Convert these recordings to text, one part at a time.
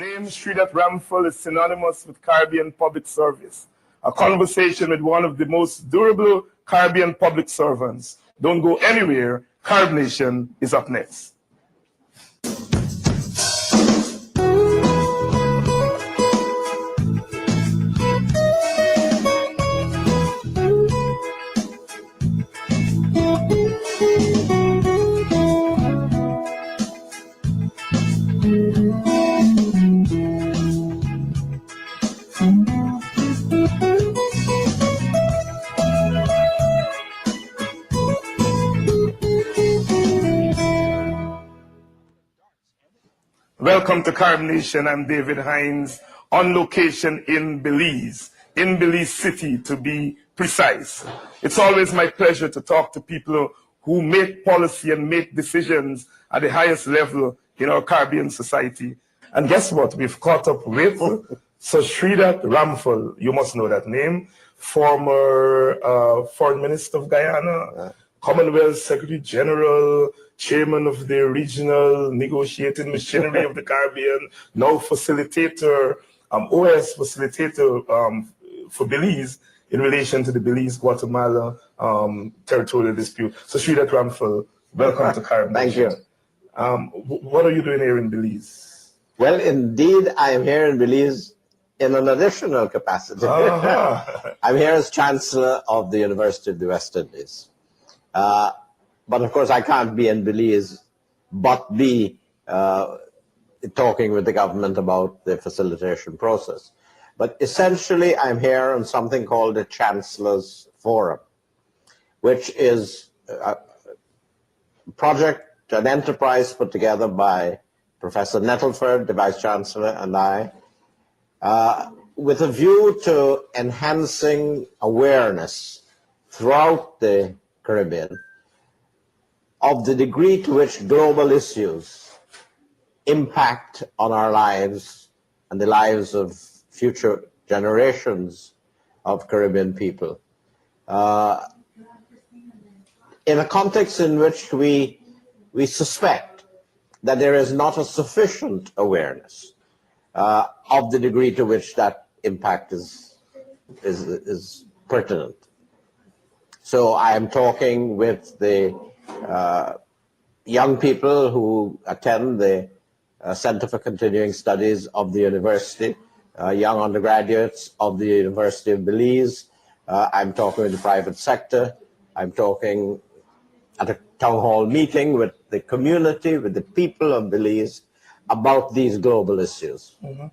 Name Sridhat Ramphal is synonymous with Caribbean public service. A conversation with one of the most durable Caribbean public servants. Don't go anywhere. Carib Nation is up next. Welcome to Carib Nation. I'm David Hines, on location in Belize City to be precise. It's always my pleasure to talk to people who make policy and make decisions at the highest level in our Caribbean society. And guess what? We've caught up with Sir Sridhat Ramphal. You must know that name. Former Foreign Minister of Guyana, Commonwealth Secretary General, Chairman of the Regional Negotiating Machinery of the Caribbean, now facilitator, OS facilitator for Belize in relation to the Belize-Guatemala territorial dispute. So Sridhat Ramphal, welcome to Carib Nation. Thank you. What are you doing here in Belize? Well, indeed, I am here in Belize in an additional capacity. I'm here as Chancellor of the University of the West Indies. But of course, I can't be in Belize, but be talking with the government about the facilitation process. But essentially, I'm here on something called the Chancellor's Forum, which is a project, an enterprise put together by Professor Nettleford, the Vice Chancellor, and I, with a view to enhancing awareness throughout the Caribbean of the degree to which global issues impact on our lives and the lives of future generations of Caribbean people. In a context in which we suspect that there is not a sufficient awareness of the degree to which that impact is pertinent. So I am talking with the young people who attend the Center for Continuing Studies of the university, young undergraduates of the University of Belize. I'm talking with the private sector. I'm talking at a town hall meeting with the community, with the people of Belize about these global issues. Mm-hmm.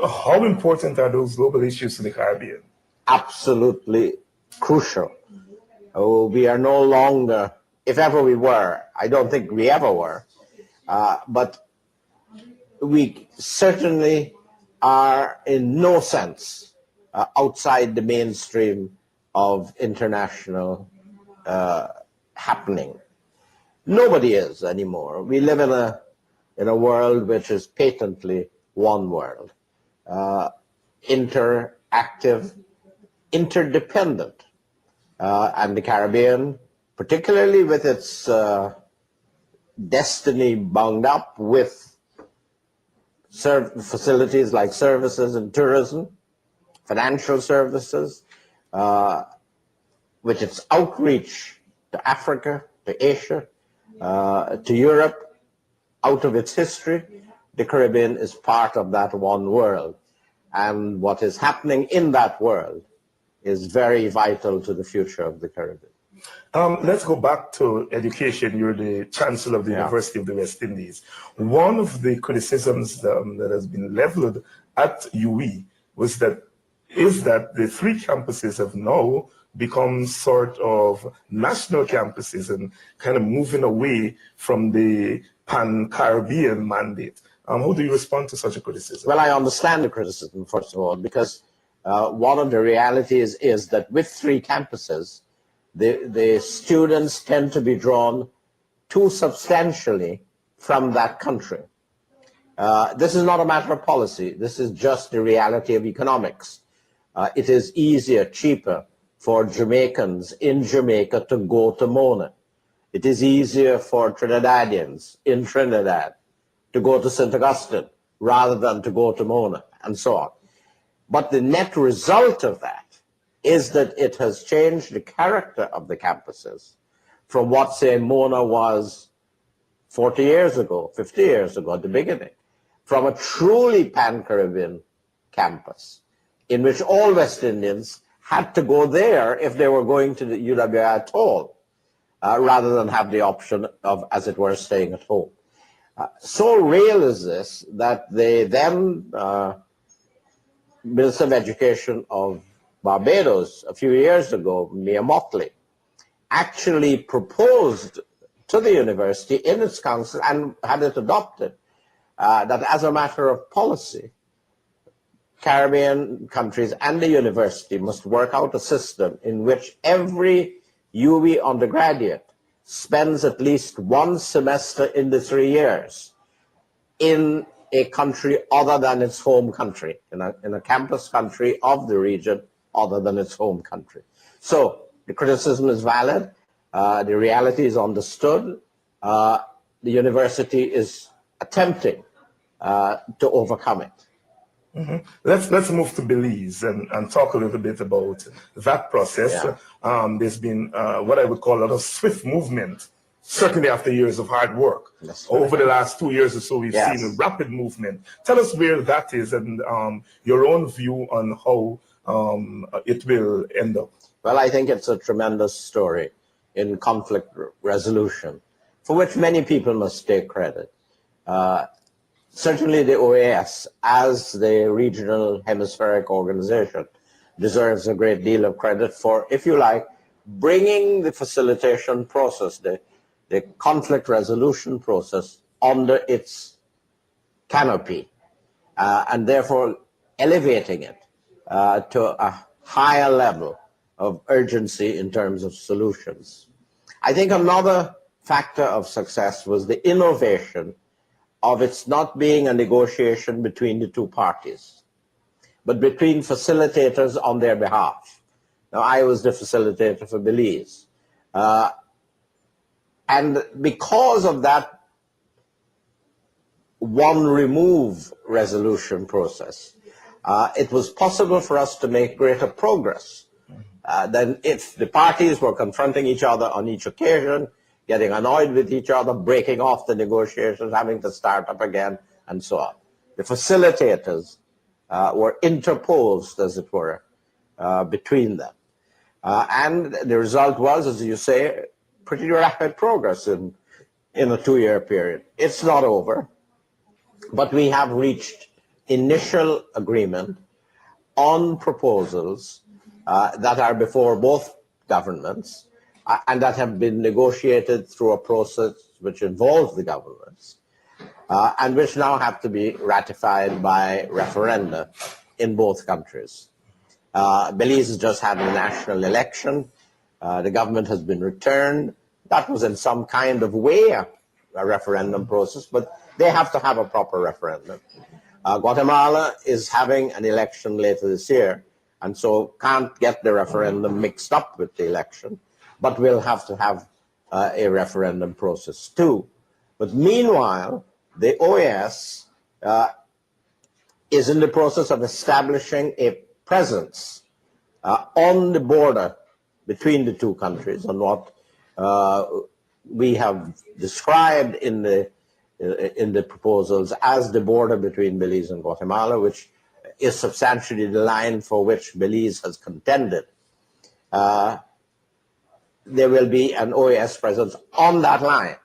How important are those global issues to the Caribbean? Absolutely crucial. Oh, we are no longer, if ever we were, I don't think we ever were, but we certainly are in no sense outside the mainstream of international happening. Nobody is anymore. We live in a world which is patently one world, interactive, interdependent. And the Caribbean, particularly with its destiny bound up with facilities like services and tourism, financial services, with its outreach to Africa, to Asia, to Europe, out of its history, the Caribbean is part of that one world. And what is happening in that world is very vital to the future of the Caribbean. Let's go back to education. You're the Chancellor of the University of the West Indies. One of the criticisms that has been leveled at UE is that the three campuses have now become sort of national campuses and kind of moving away from the Pan-Caribbean mandate. How do you respond to such a criticism? Well, I understand the criticism, first of all, because one of the realities is that with three campuses, the students tend to be drawn too substantially from that country. This is not a matter of policy. This is just the reality of economics. It is easier, cheaper for Jamaicans in Jamaica to go to Mona. It is easier for Trinidadians in Trinidad to go to St. Augustine rather than to go to Mona, and so on. But the net result of that is that it has changed the character of the campuses from what, say, Mona was 40 years ago, 50 years ago at the beginning, from a truly pan-Caribbean campus in which all West Indians had to go there if they were going to the UWI at all, rather than have the option of, as it were, staying at home. So real is this that the then Minister of Education of Barbados a few years ago, Mia Mottley, actually proposed to the university in its council and had it adopted that as a matter of policy, Caribbean countries and the university must work out a system in which every UWI undergraduate spends at least one semester in the 3 years in a country other than its home country, in a campus country of the region other than its home country. So the criticism is valid, the reality is understood, the university is attempting to overcome it. Mm-hmm. Let's move to Belize and talk a little bit about that process. Yeah. There's been what I would call a lot of swift movement, certainly after years of hard work. Over the last 2 years or so, we've seen a rapid movement. Tell us where that is and your own view on how it will end up. Well, I think it's a tremendous story in conflict resolution, for which many people must take credit. Certainly the OAS, as the regional hemispheric organization, deserves a great deal of credit for, if you like, bringing the facilitation process, the conflict resolution process under its canopy, and therefore elevating it to a higher level of urgency in terms of solutions. I think another factor of success was the innovation of its not being a negotiation between the two parties, but between facilitators on their behalf. Now, I was the facilitator for Belize. And because of that one remove resolution process, it was possible for us to make greater progress than if the parties were confronting each other on each occasion, getting annoyed with each other, breaking off the negotiations, having to start up again, and so on. The facilitators were interposed, as it were, between them. And the result was, as you say, pretty rapid progress in a 2-year period. It's not over, but we have reached initial agreement on proposals that are before both governments, and that have been negotiated through a process which involves the governments, and which now have to be ratified by referenda in both countries. Belize has just had a national election. The government has been returned. That was in some kind of way a referendum process, but they have to have a proper referendum. Guatemala is having an election later this year, and so can't get the referendum mixed up with the election, but we'll have to have a referendum process too. But meanwhile, the OAS is in the process of establishing a presence on the border between the two countries, on what we have described in the proposals as the border between Belize and Guatemala, which is substantially the line for which Belize has contended. There will be an OAS presence on that line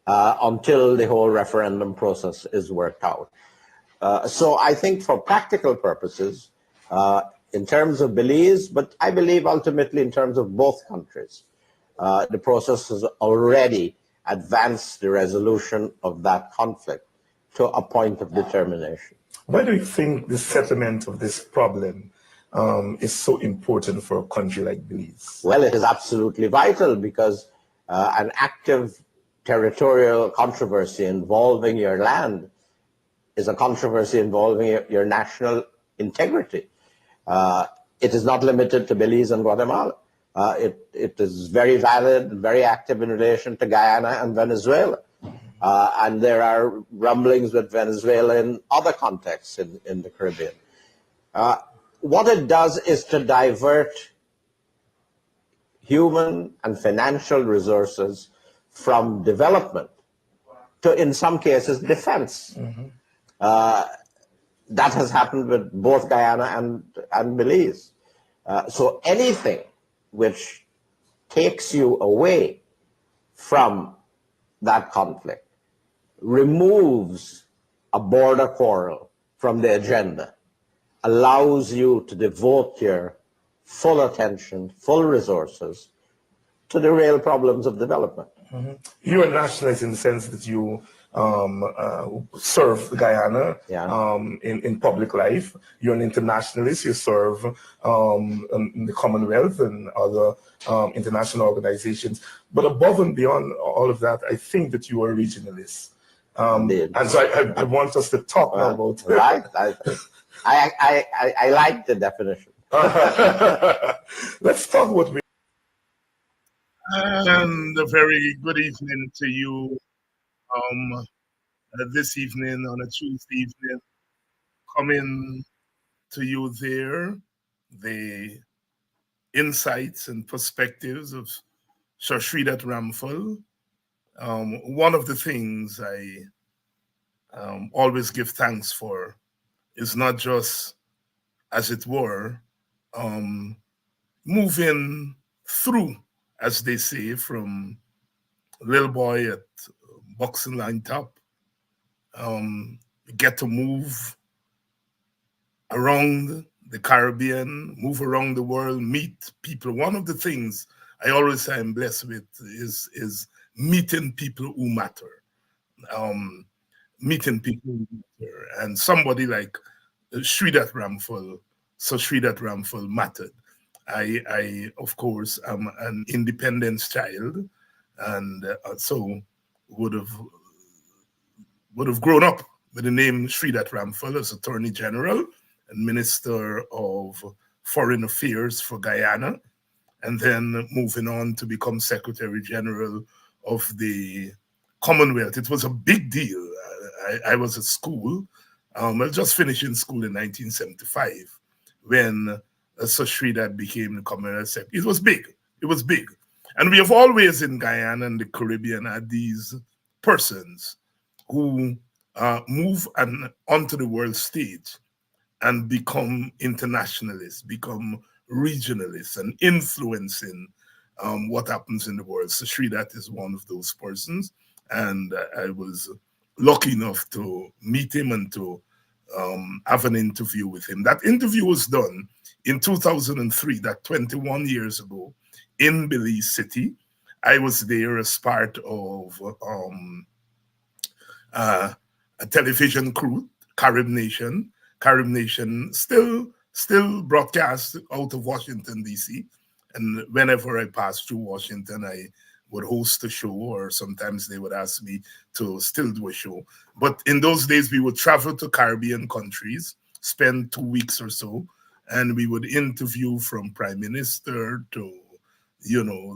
until the whole referendum process is worked out. So I think for practical purposes, in terms of Belize, but I believe ultimately in terms of both countries, the process has already advanced the resolution of that conflict to a point of determination. Why do you think the settlement of this problem is so important for a country like Belize? Well, it is absolutely vital because an active territorial controversy involving your land is a controversy involving your national integrity. It is not limited to Belize and Guatemala. It is very valid, very active in relation to Guyana and Venezuela. And there are rumblings with Venezuela in other contexts in the Caribbean. What it does is to divert human and financial resources from development to, in some cases, defense. That has happened with both Guyana and Belize. So anything which takes you away from that conflict, removes a border quarrel from the agenda, allows you to devote your full attention, full resources to the real problems of development. You're a nationalist in the sense that you serve Guyana in public life. You're an internationalist. You serve in the Commonwealth and other international organizations. But above and beyond all of that, I think that you are a regionalist. And so I want us to talk now about right. I like the definition. Let's talk about. And a very good evening to you. This evening on a Tuesday evening, coming to you there, the insights and perspectives of Sir Sridhat Ramphal. One of the things I always give thanks for is not just, as it were, moving through, as they say, from little boy at boxing line top, get to move around the Caribbean, move around the world, meet people. One of the things I always say I'm blessed with is meeting people who matter. Meeting people who matter. And somebody like Sridhat Ramphal, so Sridhat Ramphal mattered. I of course am an independence child, and so would have grown up with the name Sridhat Ramphal as Attorney General and Minister of Foreign Affairs for Guyana, and then moving on to become Secretary General of the Commonwealth. It was a big deal. I was at school. I was just finishing school in 1975 when Sir Sridhat became the Commonwealth Secretary. It was big. It was big. And we have always in Guyana and the Caribbean had these persons who move onto the world stage and become internationalists, become regionalists, and influencing what happens in the world. So Sridhat is one of those persons, and I was lucky enough to meet him and to have an interview with him. That interview was done in 2003, that 21 years ago, in Belize City. I was there as part of a television crew, Carib Nation. Carib Nation still broadcast out of Washington, D.C. And whenever I passed through Washington, I would host a show, or sometimes they would ask me to still do a show. But in those days, we would travel to Caribbean countries, spend 2 weeks or so, and we would interview from prime minister to,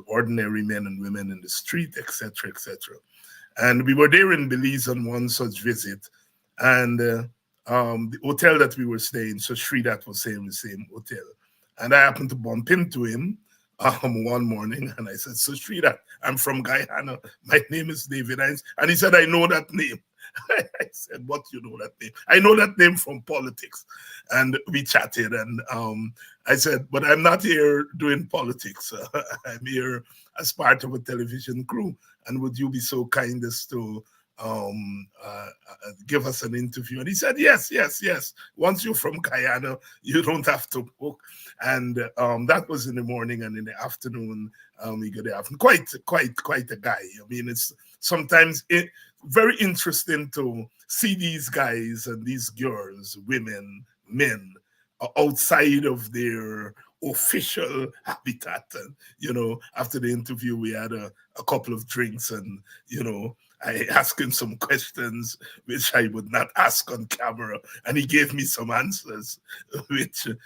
ordinary men and women in the street, etc., etc. And we were there in Belize on one such visit, and the hotel that we were staying, so Sridhat was staying in the same hotel. And I happened to bump into him one morning, and I said, "So Sridhat, I'm from Guyana. My name is David Hines." And he said, "I know that name." I said, "What, you know that name?" "I know that name from politics." And we chatted, and I said, "But I'm not here doing politics. I'm here as part of a television crew. And would you be so kind as to give us an interview?" And he said, yes. Once you're from Guyana, you don't have to book. And that was in the morning, and in the afternoon, we got there. Quite a guy. I mean, it's sometimes very interesting to see these guys and these girls, women, men, outside of their official habitat. And, after the interview, we had a couple of drinks, and, I asked him some questions which I would not ask on camera, and he gave me some answers which could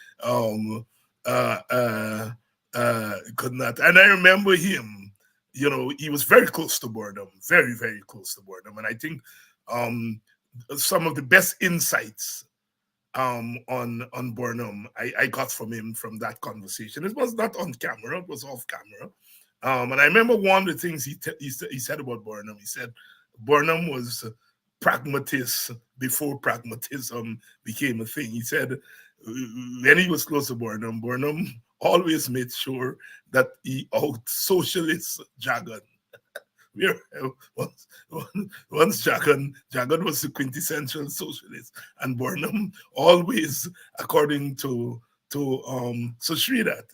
not. And I remember him you know, he was very close to boredom, very, very close to boredom. And I think um, some of the best insights on Burnham I got from him from that conversation. It was not on camera, it was off camera. And I remember one of the things he said about Burnham. He said Burnham was pragmatist before pragmatism became a thing. He said when he was close to Burnham, Burnham always made sure that he out socialist Jagan. Where once Jagan was the quintessential socialist, and Burnham always, according to Sashridat,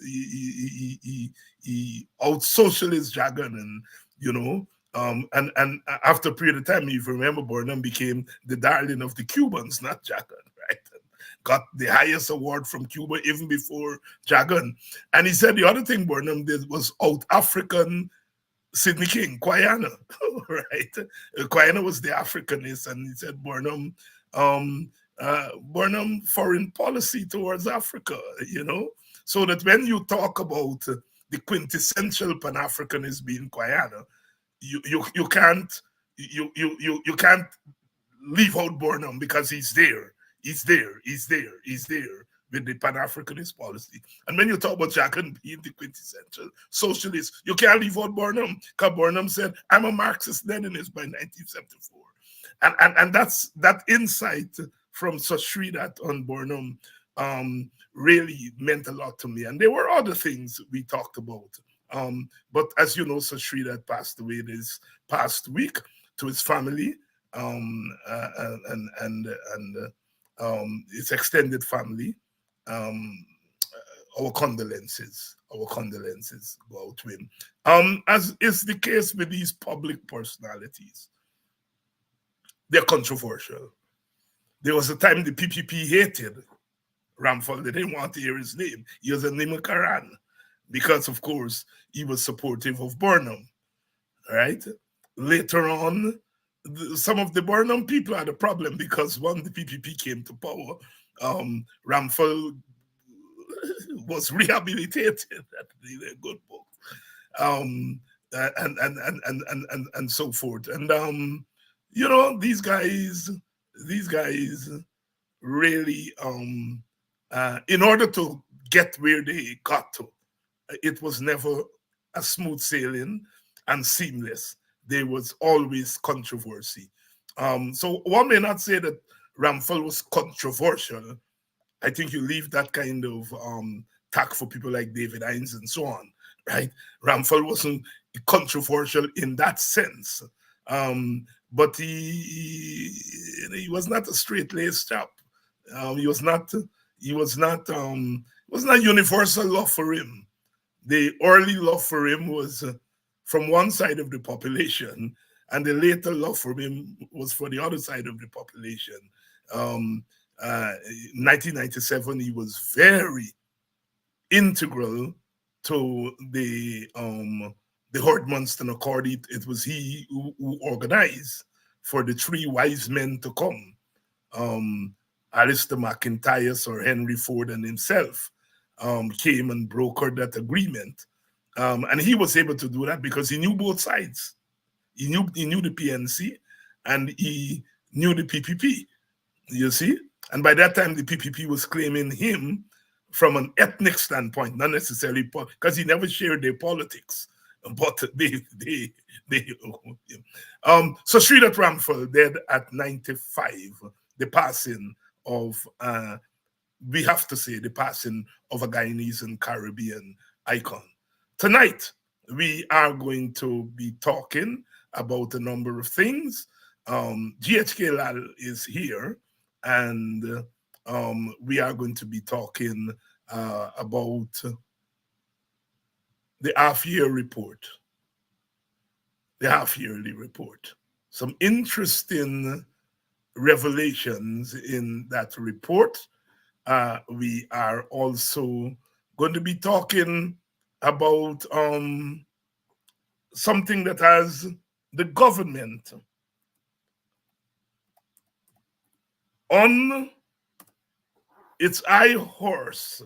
he out socialist Jagan, and you know. And after a period of time, if you remember, Burnham became the darling of the Cubans, not Jagan, right? Got the highest award from Cuba even before Jagan. And he said the other thing Burnham did was out African Sidney King, Quayana, right? Quayana was the Africanist, and he said um, Burnham foreign policy towards Africa, you know, so that when you talk about the quintessential Pan Africanist being Quayana, you can't you can't leave out Burnham because he's there. He's there with the Pan-Africanist policy. And when you talk about Jackson being the quintessential socialist, you can't leave out Burnham, because Burnham said, I'm a Marxist-Leninist by 1974. And that's that insight from Sashridat on Burnham really meant a lot to me. And there were other things we talked about. But as you know, Sashridat passed away this past week to his family and his extended family. Our condolences go out to him. As is the case with these public personalities, they're controversial. There was a time the PPP hated Ramphal. They didn't want to hear his name. He was a Nimakaran because, of course, he was supportive of Burnham, right? Later on, some of the Burnham people had a problem because when the PPP came to power, Ramphal was rehabilitated. That's a good book, and so forth. And you know, these guys really, in order to get where they got to, it was never a smooth sailing and seamless. There was always controversy. So one may not say that Ramphal was controversial. I think you leave that kind of tack for people like David Hines and so on, right? Ramphal wasn't controversial in that sense, but he was not a straight-laced chap. He was not universal love for him. The early love for him was from one side of the population, and the later love for him was for the other side of the population. 1997, he was very integral to the Hordmunster Accord. It was he who organized for the three wise men to come, Alistair McIntyre, Sir Henry Ford, and himself came and brokered that agreement. And he was able to do that because he knew both sides. He knew the PNC and he knew the PPP, you see? And by that time, the PPP was claiming him from an ethnic standpoint, not necessarily because he never shared their politics. But so Sridhar Ramphal dead at 95, the passing of, we have to say, the passing of a Guyanese and Caribbean icon. Tonight, we are going to be talking about a number of things. GHK Lall is here, and we are going to be talking about the half-year report, the half-yearly report. Some interesting revelations in that report. We are also going to be talking about something that has the government on its high horse.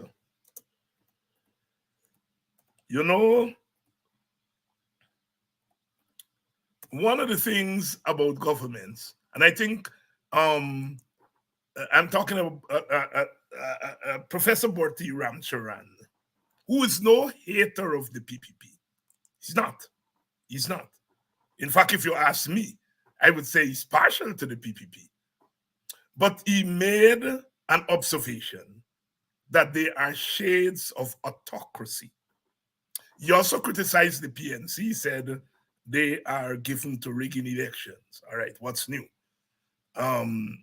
You know, one of the things about governments, and I think um, I'm talking about Professor Borti Ramcharan, who is no hater of the PPP. He's not. He's not. In fact, if you ask me, I would say he's partial to the PPP. But he made an observation that there are shades of autocracy. He also criticized the PNC, he said they are given to rigging elections. All right, what's new? Um,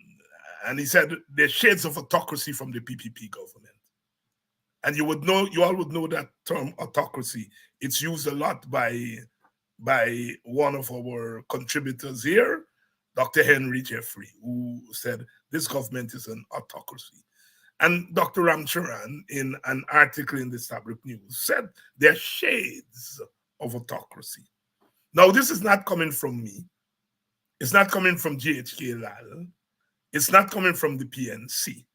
and he said there's shades of autocracy from the PPP government. And you all would know that term autocracy. It's used a lot by one of our contributors here, Dr. Henry Jeffrey, who said this government is an autocracy. And Dr. Ramcharan, in an article in the Sabrik News, said there are shades of autocracy. Now, this is not coming from me. It's not coming from GHK Lall. It's not coming from the PNC.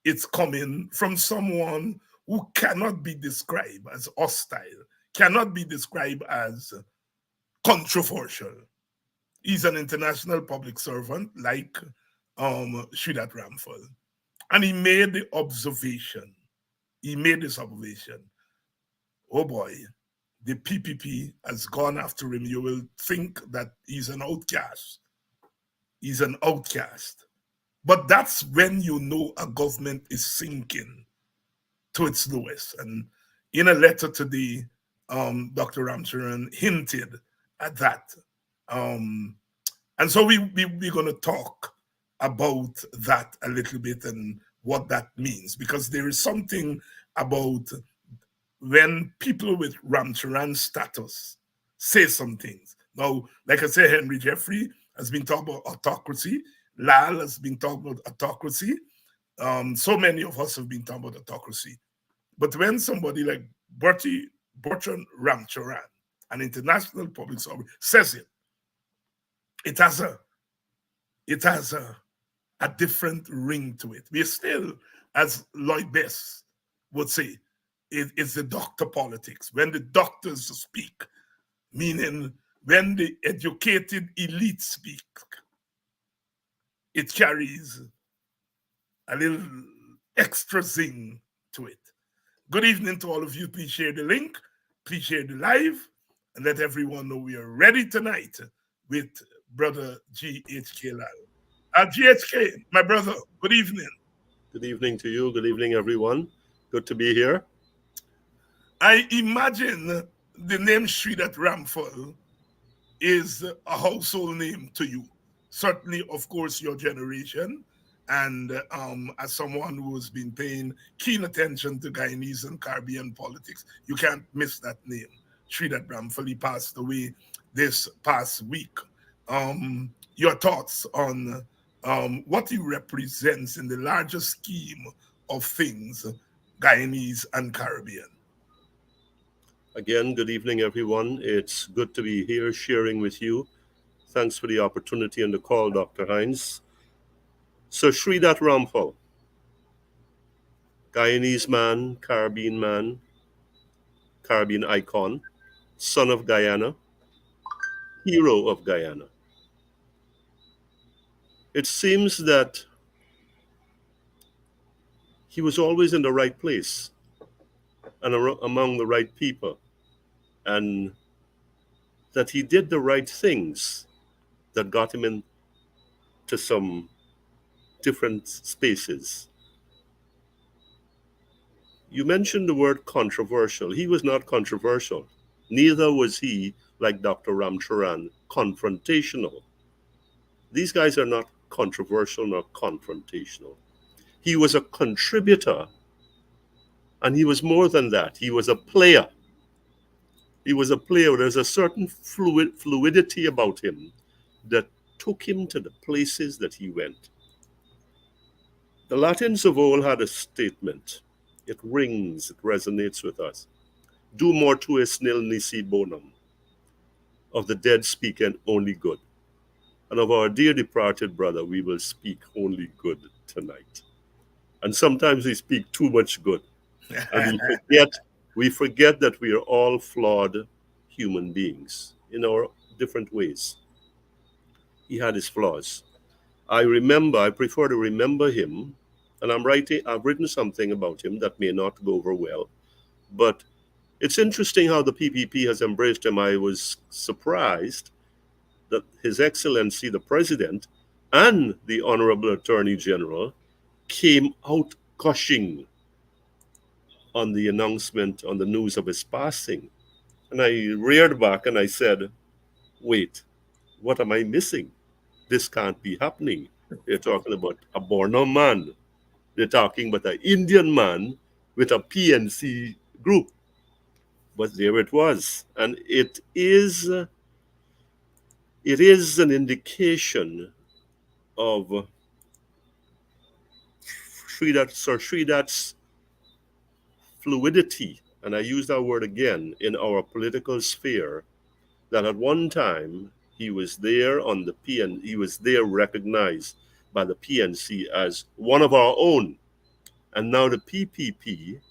It's coming from someone who cannot be described as hostile, cannot be described as controversial. He's an international public servant like Sridhar Ramphal. And he made the observation. He made this observation. Oh boy, the PPP has gone after him. You will think that he's an outcast. He's an outcast. But that's when you know a government is sinking to its lowest. And in a letter today, Dr. Ramcharan hinted at that. And so we're going to talk about that a little bit and what that means, because there is something about when people with Ramcharan status say some things. Now, like I said, Henry Jeffrey has been talking about autocracy. Lall has been talking about autocracy. So many of us have been talking about autocracy. But when somebody like Bertrand Ramcharan, an international public servant, says it, it has a different ring to it. We're still, as Lloyd Bess would say, it's the doctor politics. When the doctors speak, meaning when the educated elite speak, it carries a little extra zing to it. Good evening to all of you. Please share the link, please share the live, and let everyone know we are ready tonight with Brother GHK Lall. GHK, my brother, good evening. Good evening to you. Good evening, everyone. Good to be here. I imagine the name Sridhar Ramphal is a household name to you. Certainly, of course, your generation. And as someone who has been paying keen attention to Guyanese and Caribbean politics, you can't miss that name. Sridhar Ramphal, he passed away this past week. Your thoughts on what he represents in the larger scheme of things, Guyanese and Caribbean. Again, good evening, everyone. It's good to be here sharing with you. Thanks for the opportunity and the call, Dr. Hines. So Sridhar Ramphal, Guyanese man, Caribbean icon, son of Guyana, hero of Guyana. It seems that he was always in the right place and among the right people, and that he did the right things that got him into some different spaces. You mentioned the word controversial. He was not controversial. Neither was he, like Dr. Ramcharan, confrontational. These guys are not controversial nor confrontational. He was a contributor, and he was more than that. He was a player. He was a player. There's a certain fluidity about him that took him to the places that he went. The Latins of old had a statement. It rings, it resonates with us. Do mortuis nil nisi bonum. Of the dead speaking only good. And of our dear departed brother, we will speak only good tonight. And sometimes we speak too much good. And we forget that we are all flawed human beings in our different ways. He had his flaws. I prefer to remember him, and I've written something about him that may not go over well, but it's interesting how the PPP has embraced him. I was surprised that His Excellency the President and the Honorable Attorney General came out gushing on the announcement, on the news of his passing. And I reared back and I said, wait, what am I missing? This can't be happening. They're talking about a Borno man. They're talking about an Indian man with a PNC group. But there it was. And it is an indication of Sir Sridat's fluidity, and I use that word again, in our political sphere, that at one time he was there on the he was there recognized by the PNC as one of our own. And now the PPP,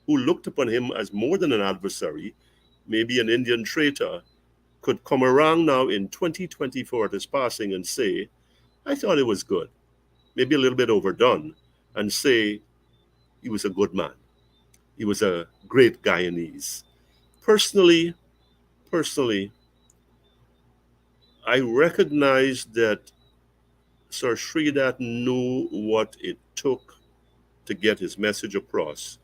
who looked upon him as more than an adversary, maybe an Indian traitor, could come around now in 2024 at his passing and say, I thought it was good, maybe a little bit overdone, and say he was a good man. He was a great Guyanese. Personally, I recognize that Sir Sridat knew what it took to get his message across,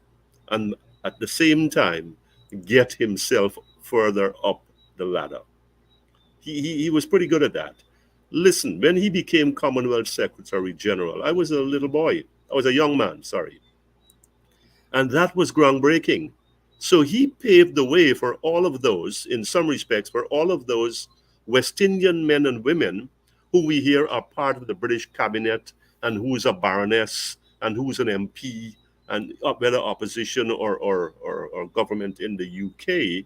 and at the same time, get himself further up the ladder. He was pretty good at that. Listen, when he became Commonwealth Secretary General, I was a little boy. I was a young man, sorry. And that was groundbreaking. So he paved the way for all of those, in some respects, for all of those West Indian men and women who we hear are part of the British cabinet, and who's a baroness, and who's an MP, and whether opposition or government in the UK.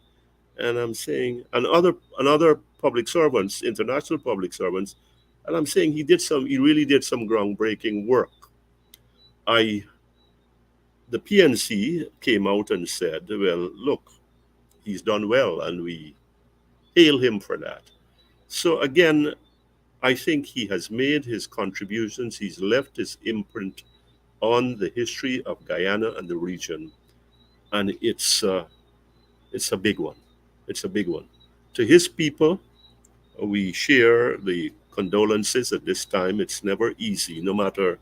And I'm saying, and other public servants, international public servants, and I'm saying he really did some groundbreaking work. The PNC came out and said, well, look, he's done well, and we hail him for that. So again, I think he has made his contributions. He's left his imprint on the history of Guyana and the region, and it's a big one. It's a big one. To his people, we share the condolences at this time. It's never easy, no matter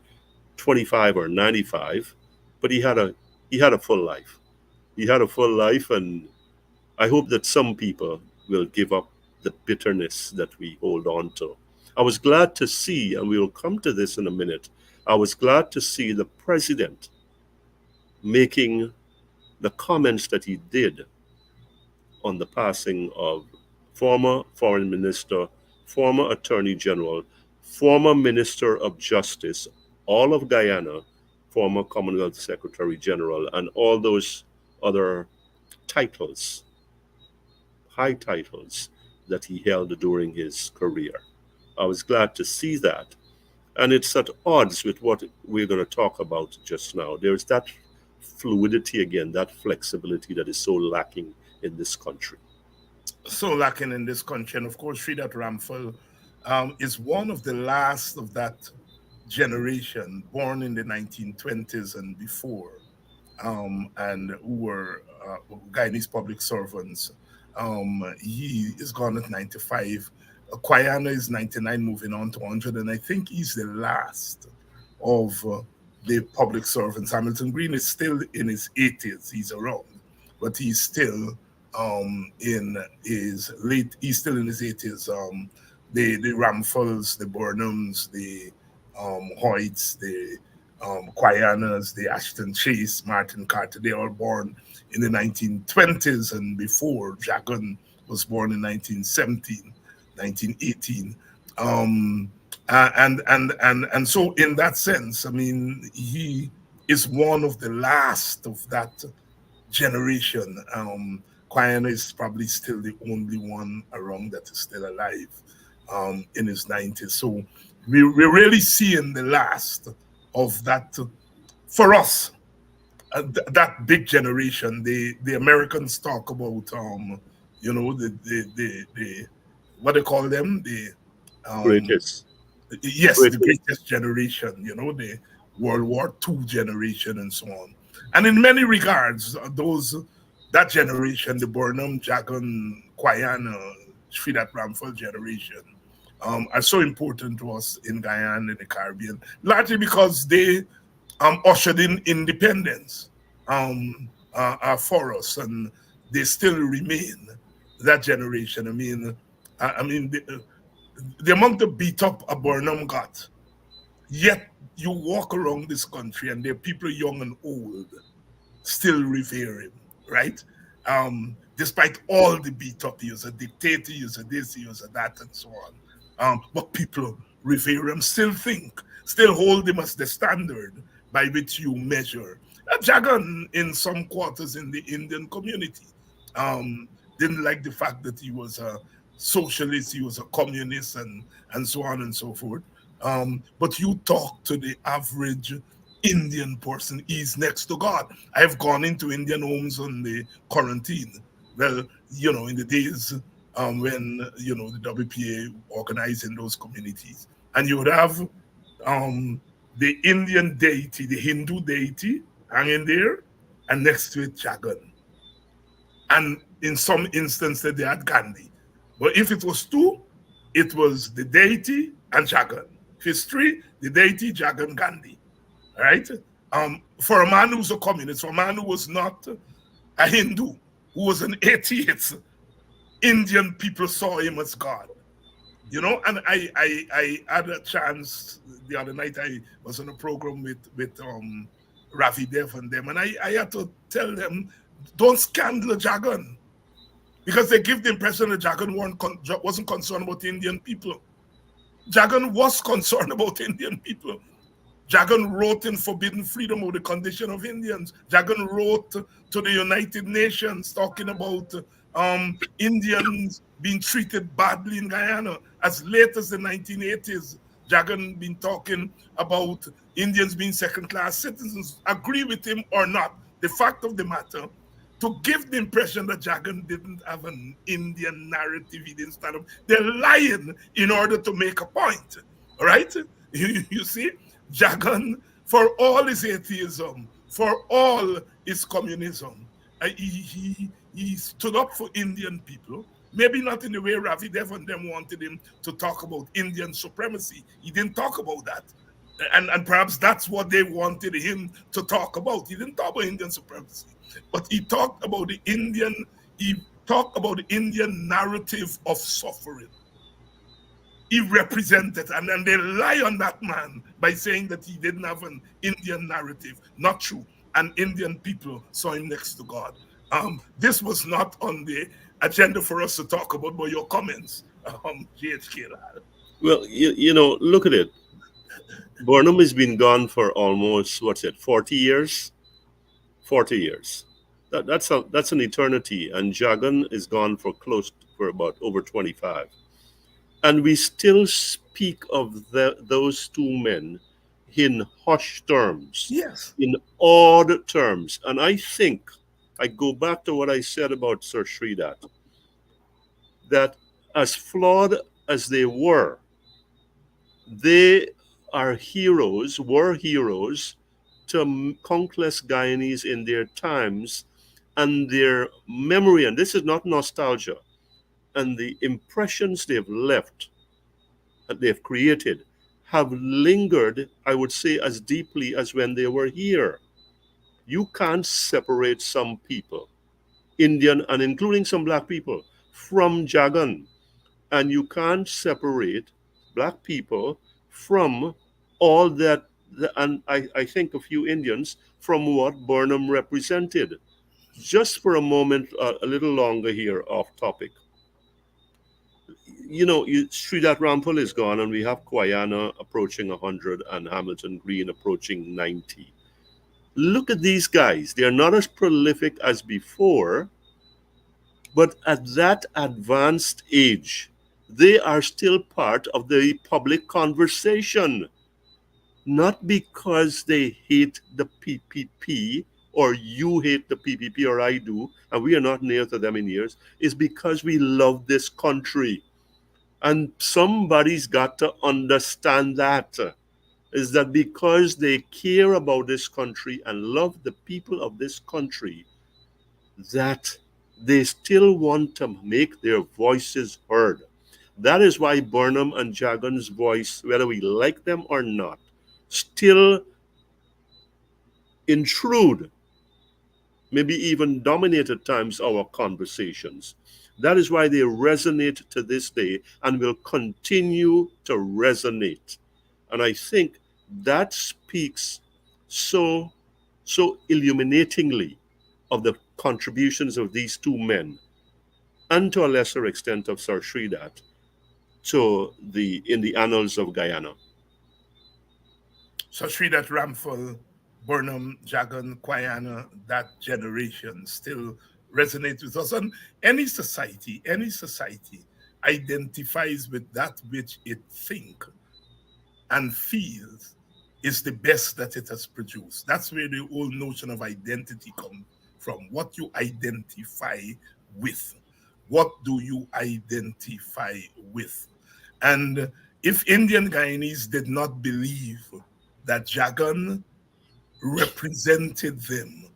25 or 95. But he had a full life. He had a full life, and I hope that some people will give up the bitterness that we hold on to. I was glad to see, and we will come to this in a minute, I was glad to see the president making the comments that he did on the passing of former foreign minister, former attorney general, former minister of justice, all of Guyana, former Commonwealth Secretary General, and all those other titles, high titles that he held during his career. I was glad to see that. And it's at odds with what we're going to talk about just now. There's that fluidity again, that flexibility that is so lacking in this country. So lacking in this country. And of course, Sridat Ramphal is one of the last of that generation born in the 1920s and before, and who were Guyanese public servants. He is gone at 95. Quayana is 99, moving on to 100, and I think he's the last of the public servants. Hamilton Green is still in his 80s. He's around, but he's still in his 80s. The Ramphals, the Burnhams, the Hoyts, the Quayanas, the Ashton Chase, Martin Carter, they're all born in the 1920s and before. Jagan was born in 1917, 1918. And so in that sense, I mean, he is one of the last of that generation. Quayana is probably still the only one around that is still alive in his 90s. So we're really seeing the last of that, for us, that big generation. The Americans talk about, what they call them, the um, Greatest. yes, the Greatest. greatest generation, the World War II generation and so on. And in many regards, that generation, the Burnham, Jagan, Quayan, Sridat Ramphal generation, are so important to us in Guyana and the Caribbean, largely because they ushered in independence for us, and they still remain that generation. I mean, the amount of beat up a Burnham got, yet you walk around this country and there are people young and old still revere him, right? Despite all the beat up, he was a dictator, he was a this, he was a that, and so on. But people revere him, still hold him as the standard by which you measure. Jagan, in some quarters in the Indian community, didn't like the fact that he was a socialist, he was a communist, and so on and so forth. But you talk to the average Indian person, he's next to God. I've gone into Indian homes on the quarantine. Well, in the days when the WPA organized in those communities, and you would have the Indian deity, the Hindu deity, hanging there, and next to it Jagan. And in some instances they had Gandhi. But if it was two, it was the deity and Jagan. If it's three, the deity, Jagan, Gandhi. Right? For a man who's a communist, for a man who was not a Hindu, who was an atheist, Indian people saw him as God. And I had a chance the other night. I was on a program with Ravi Dev and them, and I had to tell them, don't scandal Jagan, because they give the impression that Jagan wasn't concerned about Indian people. Jagan was concerned about Indian people. Jagan wrote in Forbidden Freedom of the condition of Indians. Jagan wrote to the United Nations talking about Indians being treated badly in Guyana. As late as the 1980s, Jagan been talking about Indians being second-class citizens. Agree with him or not, the fact of the matter, to give the impression that Jagan didn't have an Indian narrative, he didn't stand up. They're lying in order to make a point, right? You see? Jagan, for all his atheism, for all his communism, he stood up for Indian people. Maybe not in the way Ravi Dev and them wanted him to talk about Indian supremacy. He didn't talk about that. And perhaps that's what they wanted him to talk about. He didn't talk about Indian supremacy, but he talked about the Indian narrative of suffering. He represented, and then they lie on that man by saying that he didn't have an Indian narrative. Not true. And Indian people saw him next to God. This was not on the agenda for us to talk about, but your comments, GHK Lall. Well, look at it. Burnham has been gone for almost 40 years. 40 years. That's an eternity, and Jagan is gone for about over 25. And we still speak of those two men in hushed terms, yes, in odd terms. And I think I go back to what I said about Sir Sridat, that as flawed as they were were heroes to countless Guyanese in their times, and their memory, and this is not nostalgia, and the impressions they've left, that they've created, have lingered, I would say, as deeply as when they were here. You can't separate some people, Indian and including some black people, from Jagan. And you can't separate black people from all that, and I think a few Indians, from what Burnham represented. Just for a moment, a little longer here, off topic. Sridat Ramphal is gone, and we have Quayana approaching 100 and Hamilton Green approaching 90. Look at these guys. They are not as prolific as before, but at that advanced age, they are still part of the public conversation. Not because they hate the PPP, or you hate the PPP, or I do, and we are not near to them in years. It's because we love this country. And somebody's got to understand that is that because they care about this country and love the people of this country, that they still want to make their voices heard. That is why Burnham and Jagan's voice, whether we like them or not, still intrude, maybe even dominate at times our conversations. That is why they resonate to this day and will continue to resonate. And I think that speaks so illuminatingly of the contributions of these two men, and to a lesser extent of Sir Sridhar, to in the annals of Guyana. So Sridhar Ramphal, Burnham, Jagan, Quayana, that generation still resonates with us. And any society identifies with that which it thinks and feels is the best that it has produced. That's where the whole notion of identity comes from. What you identify with. What do you identify with? And if Indian Guyanese did not believe that Jagan represented them,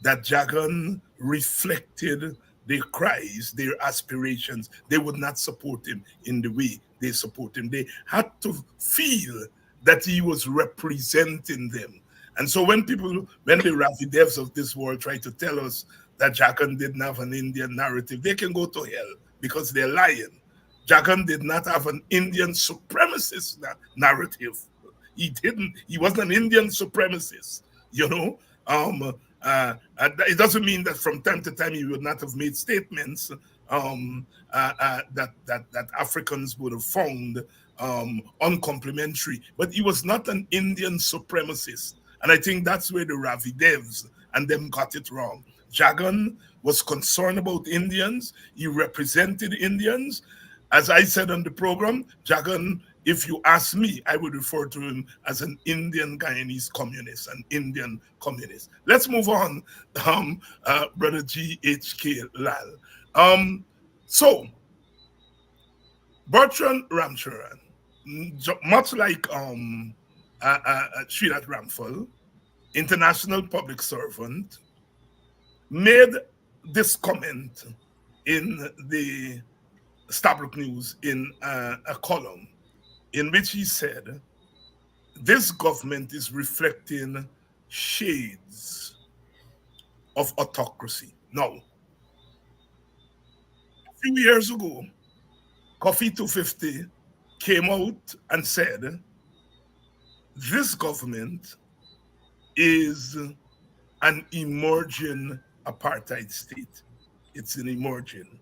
that Jagan reflected their cries, their aspirations, they would not support him in the way they support him. They had to feel that he was representing them. And so when the Ravi Devs of this world try to tell us that Jagan didn't have an Indian narrative, they can go to hell because they're lying. Jagan did not have an Indian supremacist narrative. He didn't. He wasn't an Indian supremacist, you know. It doesn't mean that from time to time he would not have made statements that Africans would have found uncomplimentary, but he was not an Indian supremacist. And I think that's where the Ravi Devs and them got it wrong. Jagan was concerned about Indians. He represented Indians. As I said on the program, Jagan, if you ask me, I would refer to him as an Indian Guyanese communist, an Indian communist. Let's move on, Brother GHK Lall. So, Bertrand Ramcharan, much like Sridhar Ramphal, international public servant, made this comment in the Stabrook News in a column in which he said, this government is reflecting shades of autocracy. Now, a few years ago, Coffee 250 came out and said, this government is an emerging apartheid state. It's an emerging.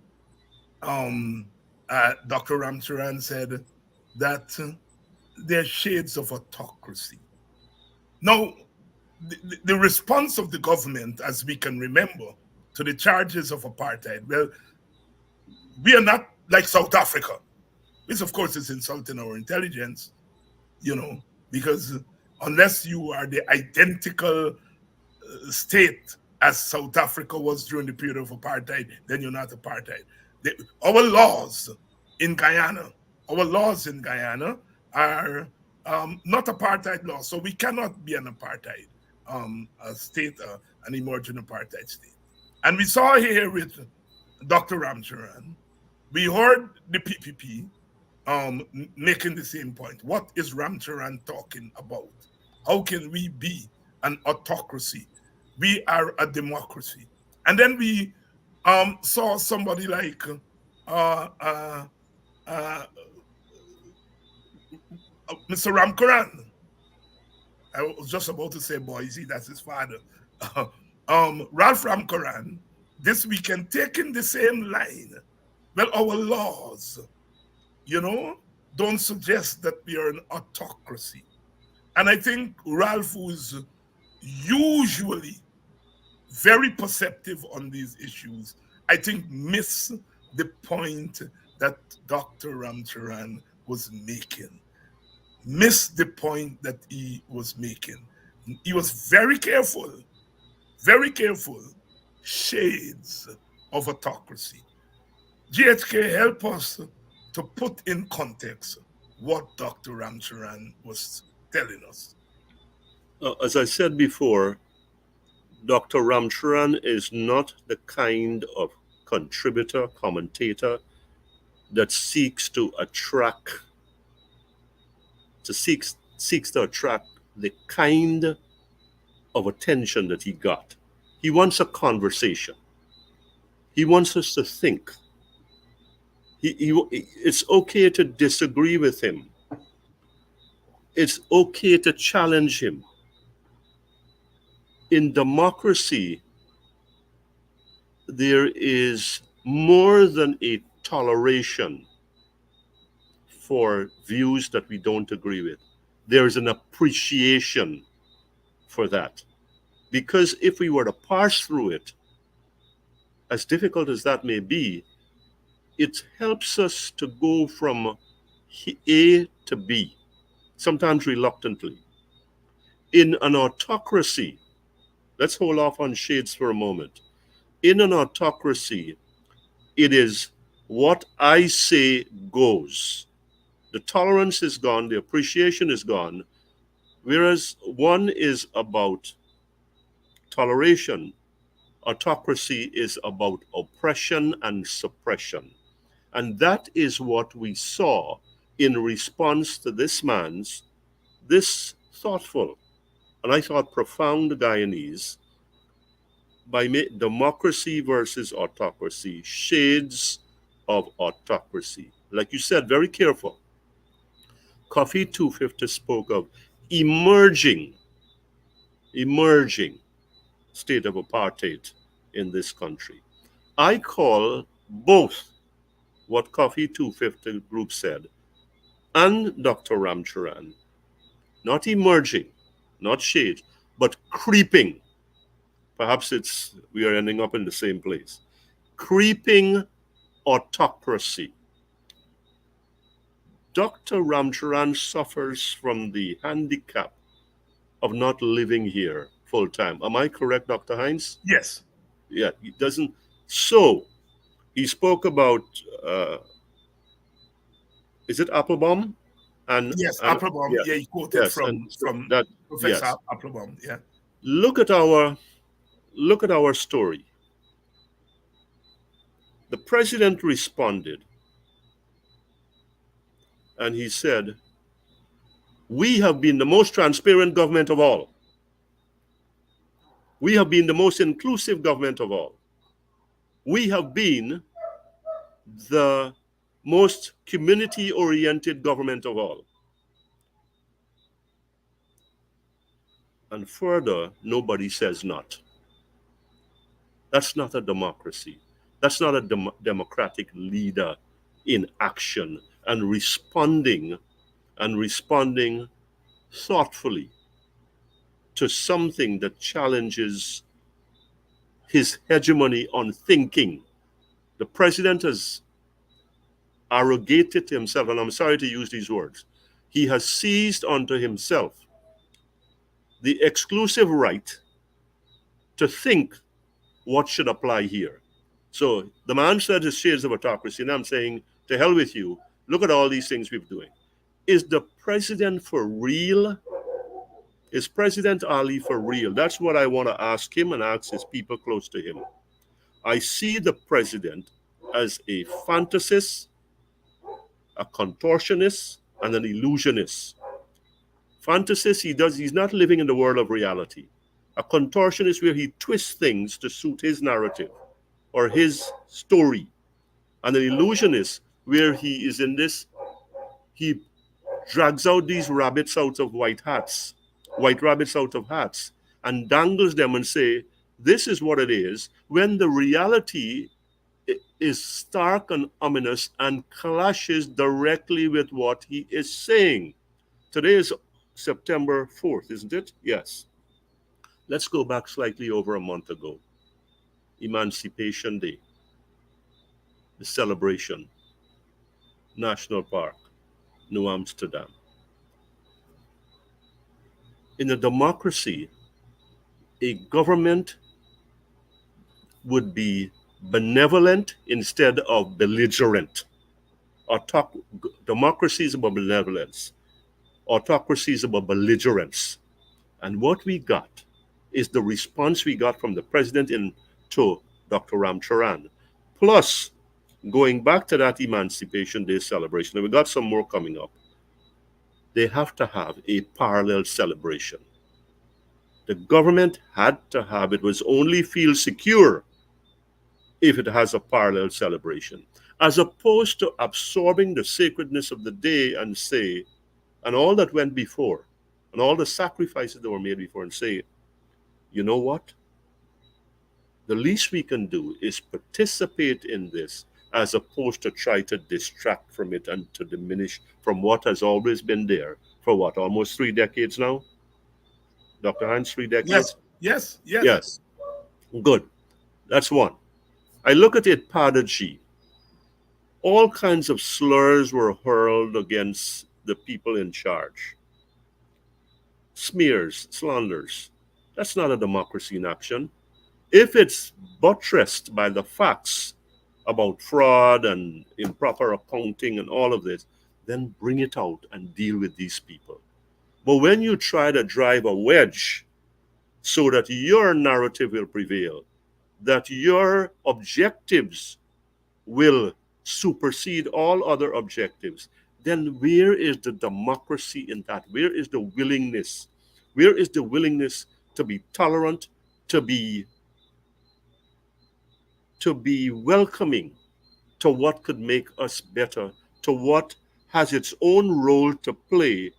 Dr. Ramcharan said that there are shades of autocracy. Now, the response of the government, as we can remember, to the charges of apartheid, well, we are not like South Africa. This, of course, is insulting our intelligence, you know, because unless you are the identical state as South Africa was during the period of apartheid, then you're not apartheid. Our laws in Guyana are not apartheid laws, so we cannot be an apartheid state, an emerging apartheid state. And we saw here with Dr. Ramcharan, we heard the PPP making the same point. What is Ramcharan talking about? How can we be an autocracy? We are a democracy. And then we saw somebody like Mr. Ramcharan. I was just about to say Boise, that's his father. Ralph Ramcharan, this weekend, taking the same line. Well, our laws, you know, don't suggest that we are an autocracy. And I think Ralph, who is usually very perceptive on these issues, I think missed the point that Dr. Ramcharan was making. Missed the point that he was making. He was very careful, shades of autocracy. GHK, help us to put in context what Dr. Ramcharan was telling us? As I said before, Dr. Ramcharan is not the kind of contributor, commentator that seeks to attract the kind of attention that he got. He wants a conversation. He wants us to think. It's okay to disagree with him. It's okay to challenge him. In democracy, there is more than a toleration for views that we don't agree with. There is an appreciation for that. Because if we were to parse through it, as difficult as that may be, it helps us to go from A to B, sometimes reluctantly. In an autocracy, let's hold off on shades for a moment. In an autocracy, it is what I say goes. The tolerance is gone, the appreciation is gone, whereas one is about toleration, autocracy is about oppression and suppression. And that is what we saw in response to this thoughtful, and I thought profound Guyanese, by democracy versus autocracy, shades of autocracy. Like you said, very careful. Coffee 250 spoke of emerging state of apartheid in this country. I call both what Coffee 250 group said and Dr. Ramcharan not emerging, not shade, but creeping. Perhaps we are ending up in the same place. Creeping autocracy. Dr. Ramcharan suffers from the handicap of not living here full time. Am I correct, Dr. Hines? Yes. Yeah, he doesn't. So he spoke about, is it Applebaum? Yes, Applebaum. Yeah, he quoted yes, from that, Professor yes. Applebaum. Yeah. Look at our story. The president responded and he said, "We have been the most transparent government of all. We have been the most inclusive government of all. We have been the most community-oriented government of all." And further, nobody says not. That's not a democracy. That's not a democratic leader in action and responding thoughtfully to something that challenges his hegemony on thinking. The president has arrogated to himself, and I'm sorry to use these words, he has seized unto himself the exclusive right to think what should apply here. So the man said his shades of autocracy, and I'm saying, to hell with you, look at all these things we're doing. Is the president for real? Is President Ali for real? That's what I want to ask him and ask his people close to him. I see the president as a fantasist, a contortionist, and an illusionist. Fantasist, he's not living in the world of reality. A contortionist where he twists things to suit his narrative or his story. And an illusionist where he is in this, he drags out these rabbits out of white rabbits out of hats, and dangles them and say, this is what it is, when the reality is stark and ominous and clashes directly with what he is saying. Today is September 4th, isn't it? Yes. Let's go back slightly over a month ago. Emancipation Day, the celebration, National Park, New Amsterdam. In a democracy, a government would be benevolent instead of belligerent. Democracy is about benevolence. Autocracy is about belligerence. And what we got is the response we got from the president to Dr. Ramcharan. Plus, going back to that Emancipation Day celebration, and we got some more coming up, they have to have a parallel celebration. The government had to have it was only feel secure if it has a parallel celebration, as opposed to absorbing the sacredness of the day and say, and all that went before, and all the sacrifices that were made before, and say, you know what? The least we can do is participate in this as opposed to try to distract from it and to diminish from what has always been there for what, almost 3 decades now? Dr. Hines, 3 decades? Yes. Good. That's one. I look at it, Padaji. All kinds of slurs were hurled against the people in charge. Smears, slanders. That's not a democracy in action. If it's buttressed by the facts about fraud and improper accounting and all of this, then bring it out and deal with these people. But when you try to drive a wedge so that your narrative will prevail, that your objectives will supersede all other objectives, then where is the democracy in that? Where is the willingness? Where is the willingness to be tolerant, to be welcoming to what could make us better, to what has its own role to play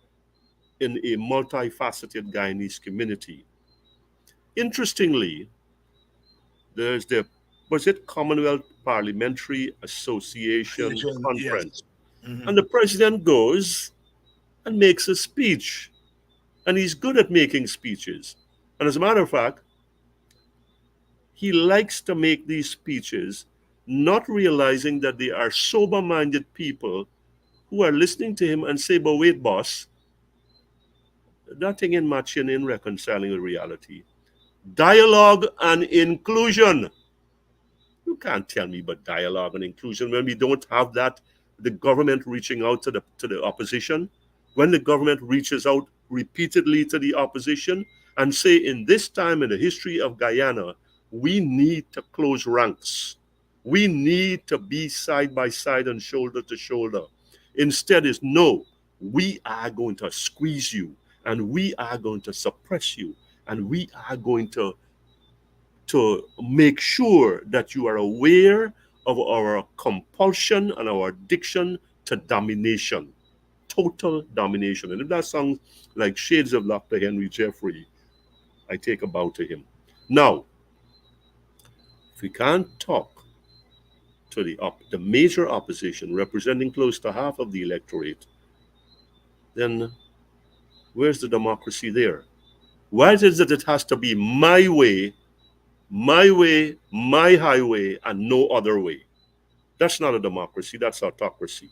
in a multifaceted Guyanese community? Interestingly, there's was it Commonwealth Parliamentary Association Conference? Yes. And the president goes and makes a speech. And he's good at making speeches. And as a matter of fact, he likes to make these speeches, not realizing that they are sober-minded people who are listening to him and say, but wait, boss, nothing in matching in reconciling with reality. Dialogue and inclusion. You can't tell me about dialogue and inclusion when we don't have that, the government reaching out to the opposition, when the government reaches out repeatedly to the opposition and say, in this time in the history of Guyana, we need to close ranks. We need to be side by side and shoulder to shoulder. Instead is, no, we are going to squeeze you and we are going to suppress you and we are going to make sure that you are aware of our compulsion and our addiction to domination, total domination. And if that sounds like shades of Dr. Henry Jeffrey, I take a bow to him. Now, if we can't talk to the major opposition representing close to half of the electorate, then where's the democracy there? Why is it that it has to be my way, my highway, and no other way? That's not a democracy, that's autocracy.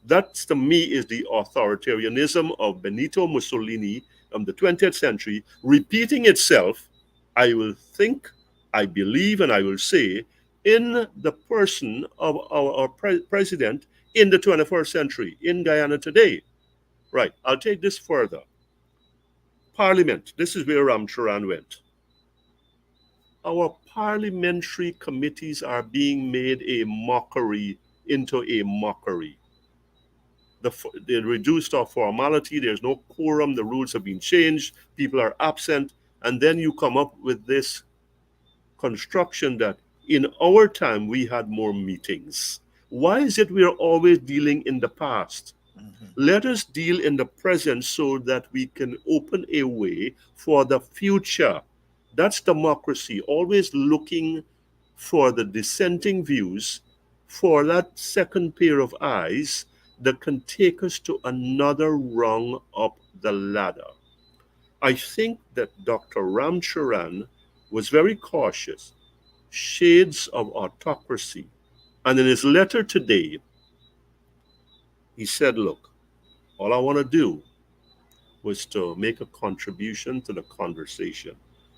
That, to me, is the authoritarianism of Benito Mussolini of the 20th century, repeating itself, I will think, I believe, and I will say, in the person of our president in the 21st century, in Guyana today. Right, I'll take this further. Parliament, this is where Ramcharan went. Our parliamentary committees are being made into a mockery. They're reduced to formality, there's no quorum, the rules have been changed, people are absent, and then you come up with this construction that in our time we had more meetings. Why is it we're always dealing in the past? Let us deal in the present so that we can open a way for the future. That's democracy, always looking for the dissenting views, for that second pair of eyes that can take us to another rung up the ladder. I think that Dr. Ramcharan was very cautious, shades of autocracy. And in his letter today, he said, look, all I want to do was to make a contribution to the conversation.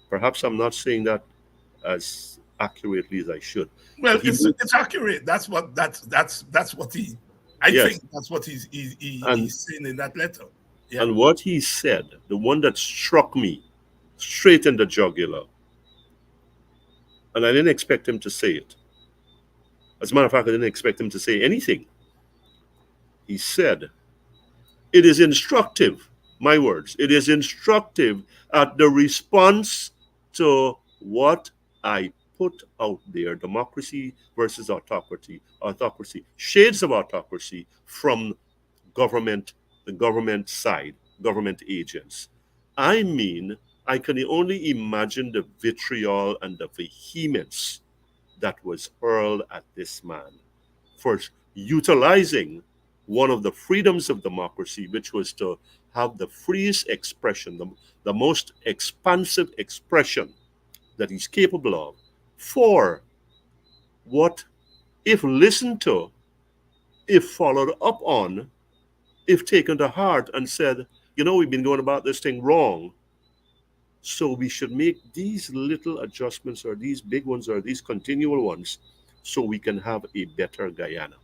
Perhaps I'm not saying that as accurately as I should. Well, it's accurate. That's what he I Yes. think that's what And he's saying in that letter. Yeah. and what he said, the one that struck me straight in the jugular, and I didn't expect him to say it. As a matter of fact, I didn't expect him to say anything. He said, "It is instructive," my words, "it is instructive at the response to what I put out there, democracy versus autocracy, shades of autocracy from government, the government side, government agents. I mean, I can only imagine the vitriol and the vehemence that was hurled at this man for utilizing one of the freedoms of democracy, which was to have the freest expression, the most expansive expression that he's capable of, for what, if listened to, if followed up on, if taken to heart and said, we've been going about this thing wrong, so we should make these little adjustments or these big ones or these continual ones so we can have a better Guyana.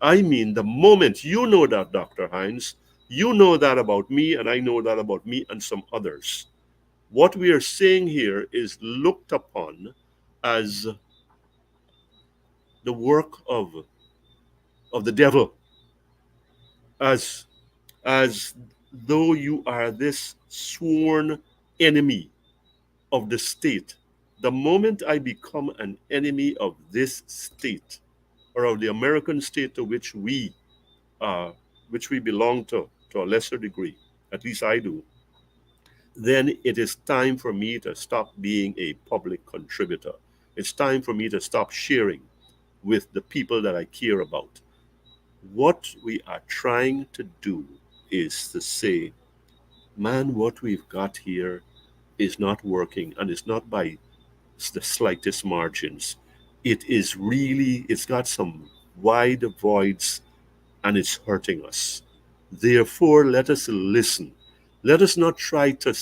I mean, the moment you know that, Dr. Hines, you know that about me, and I know that about me and some others. What we are saying here is looked upon as the work of the devil, as as though you are this sworn enemy of the state. The moment I become an enemy of this state, or of the American state to which we belong to a lesser degree, at least I do, then it is time for me to stop being a public contributor. It's time for me to stop sharing with the people that I care about. What we are trying to do is to say, man, what we've got here is not working, and it's not by the slightest margins. It's got some wide voids, and it's hurting us. Therefore, let us listen. Let us not try to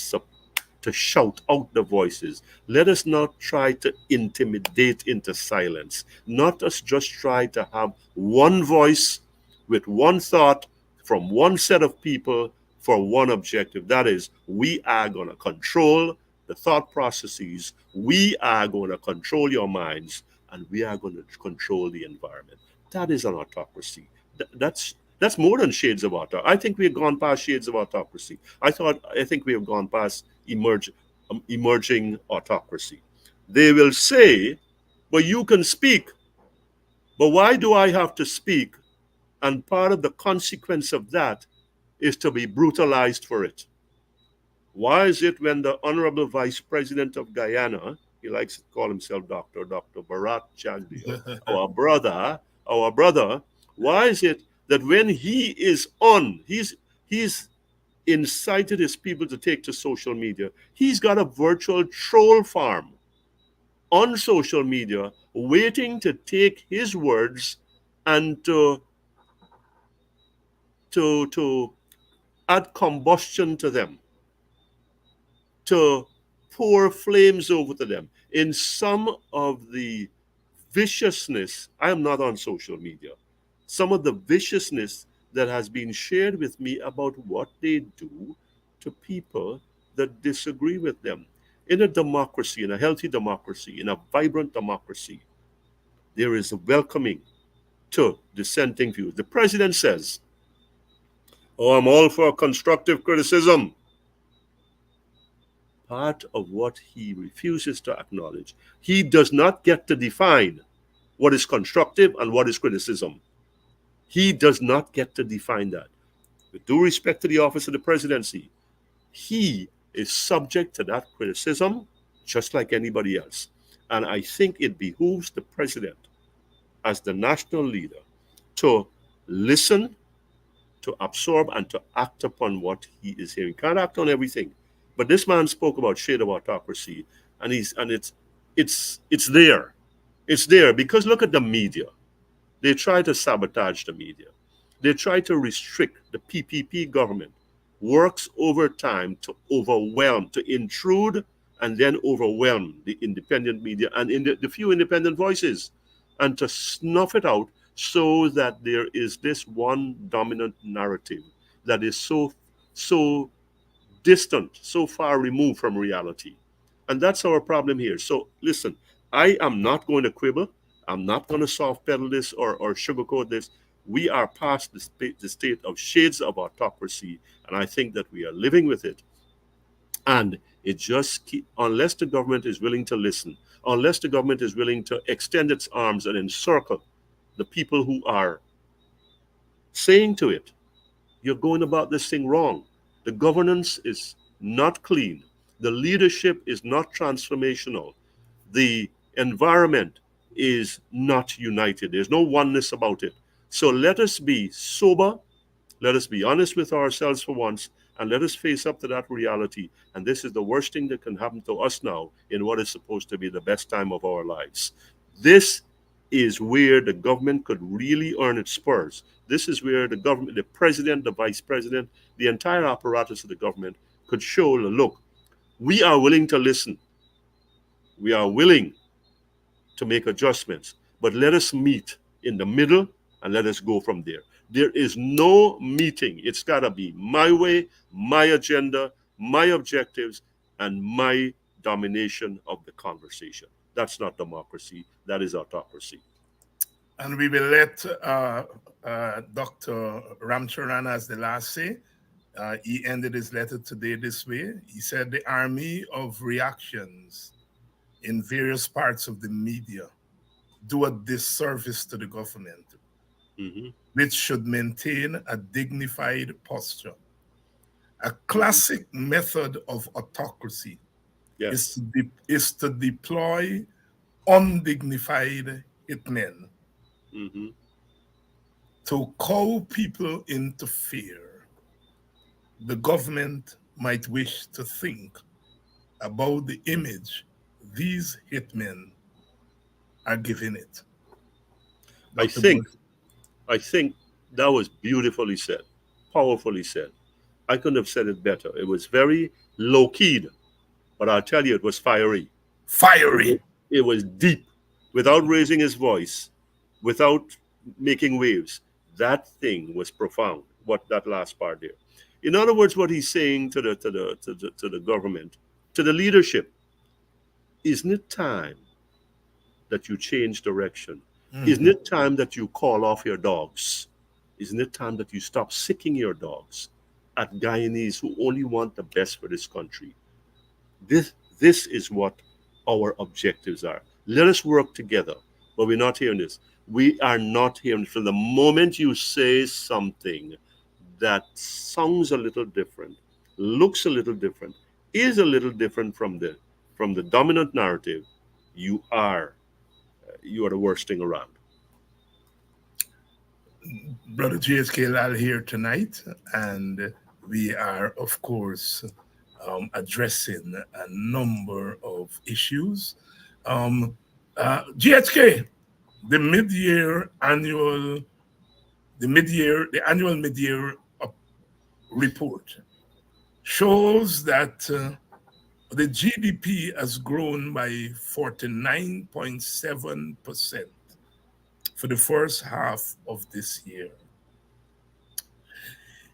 shout out the voices. Let us not try to intimidate into silence. Not us just try to have one voice with one thought from one set of people for one objective. That is, we are going to control the thought processes, we are going to control your minds, and we are going to control the environment. That is an autocracy. That's more than shades of autocracy. I think we have gone past shades of autocracy. I think we have gone past emerging autocracy. They will say, "But you can speak." But why do I have to speak? And part of the consequence of that is to be brutalized for it. Why is it when the Honorable Vice President of Guyana, he likes to call himself Dr. Bharat Jagdeo, our brother, why is it that when he is on, he's incited his people to take to social media, he's got a virtual troll farm on social media waiting to take his words and to add combustion to them, to pour flames over to them. In some of the viciousness, I am not on social media, some of the viciousness that has been shared with me about what they do to people that disagree with them. In a democracy, in a healthy democracy, in a vibrant democracy, there is a welcoming to dissenting views. The president says, "Oh, I'm all for constructive criticism." Part of what he refuses to acknowledge, he does not get to define what is constructive and what is criticism. He does not get to define that. With due respect to the office of the presidency, he is subject to that criticism just like anybody else. And I think it behooves the president, as the national leader, to listen, to absorb, and to act upon what he is hearing. Can't act on everything. But this man spoke about shade of autocracy, and it's there. It's there because look at the media. They try to sabotage the media. They try to restrict the PPP government. Works overtime to overwhelm, to intrude and then overwhelm the independent media and the few independent voices, and to snuff it out so that there is this one dominant narrative that is so distant, so far removed from reality. And that's our problem here. So listen, I am not going to quibble. I'm not going to soft pedal this or sugarcoat this. We are past the state of shades of autocracy, and I think that we are living with it. And it just unless the government is willing to listen, unless the government is willing to extend its arms and encircle the people who are saying to it, you're going about this thing wrong. The governance is not clean. The leadership is not transformational. The environment is not united. There's no oneness about it. So let us be sober. Let us be honest with ourselves for once, and let us face up to that reality. And this is the worst thing that can happen to us now in what is supposed to be the best time of our lives. This is where the government could really earn its spurs. This is where the government, the president, the vice president, the entire apparatus of the government could show, look, we are willing to listen. We are willing to make adjustments, but let us meet in the middle and let us go from there. There is no meeting. It's got to be my way, my agenda, my objectives, and my domination of the conversation. That's not democracy. That is autocracy. And we will let Dr. Ramcharan as the last say. He ended his letter today this way. He said, the army of reactions in various parts of the media do a disservice to the government, which should maintain a dignified posture. A classic method of autocracy Yes. is to deploy undignified hitmen to cow people into fear. The government might wish to think about the image these hitmen are giving it. I Dr. think I think that was beautifully said, powerfully said. I couldn't have said it better. It was very low keyed, but I'll tell you, it was fiery. Fiery. It was deep, without raising his voice, without making waves. That thing was profound. What that last part there. In other words, what he's saying to the government, to the leadership, isn't it time that you change direction? Isn't it time that you call off your dogs? Isn't it time that you stop sicking your dogs at Guyanese who only want the best for this country? This is what our objectives are. Let us work together. But we're not hearing this. We are not hearing. From the moment you say something that sounds a little different, looks a little different, is a little different from the dominant narrative, you are the worst thing around. Brother GHK Lall here tonight, and we are, of course, addressing a number of issues. GHK, the annual mid-year report shows that the GDP has grown by 49.7% for the first half of this year.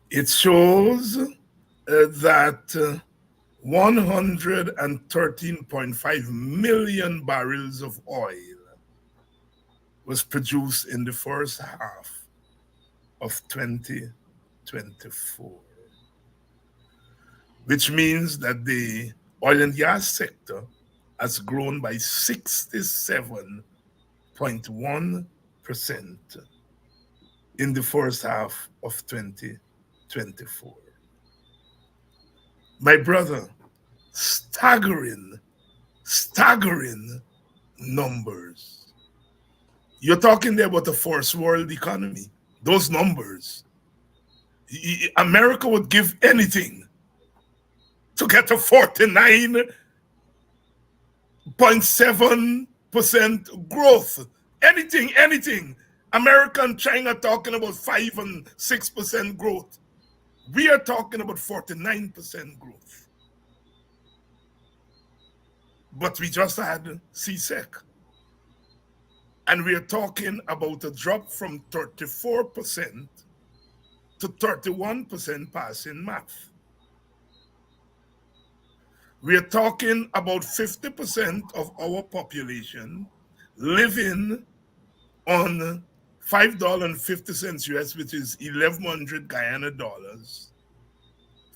It shows that 113.5 million barrels of oil was produced in the first half of 2024, which means that the oil and gas sector has grown by 67.1% in the first half of 2024. My brother, staggering numbers. You're talking there about a first world economy. Those numbers, America would give anything to get a 49.7% growth. Anything. America and China talking about 5 and 6% growth. We are talking about 49% growth. But we just had CSEC. And we are talking about a drop from 34% to 31% passing math. We are talking about 50% of our population living on $5.50 US, which is 1,100 Guyana dollars.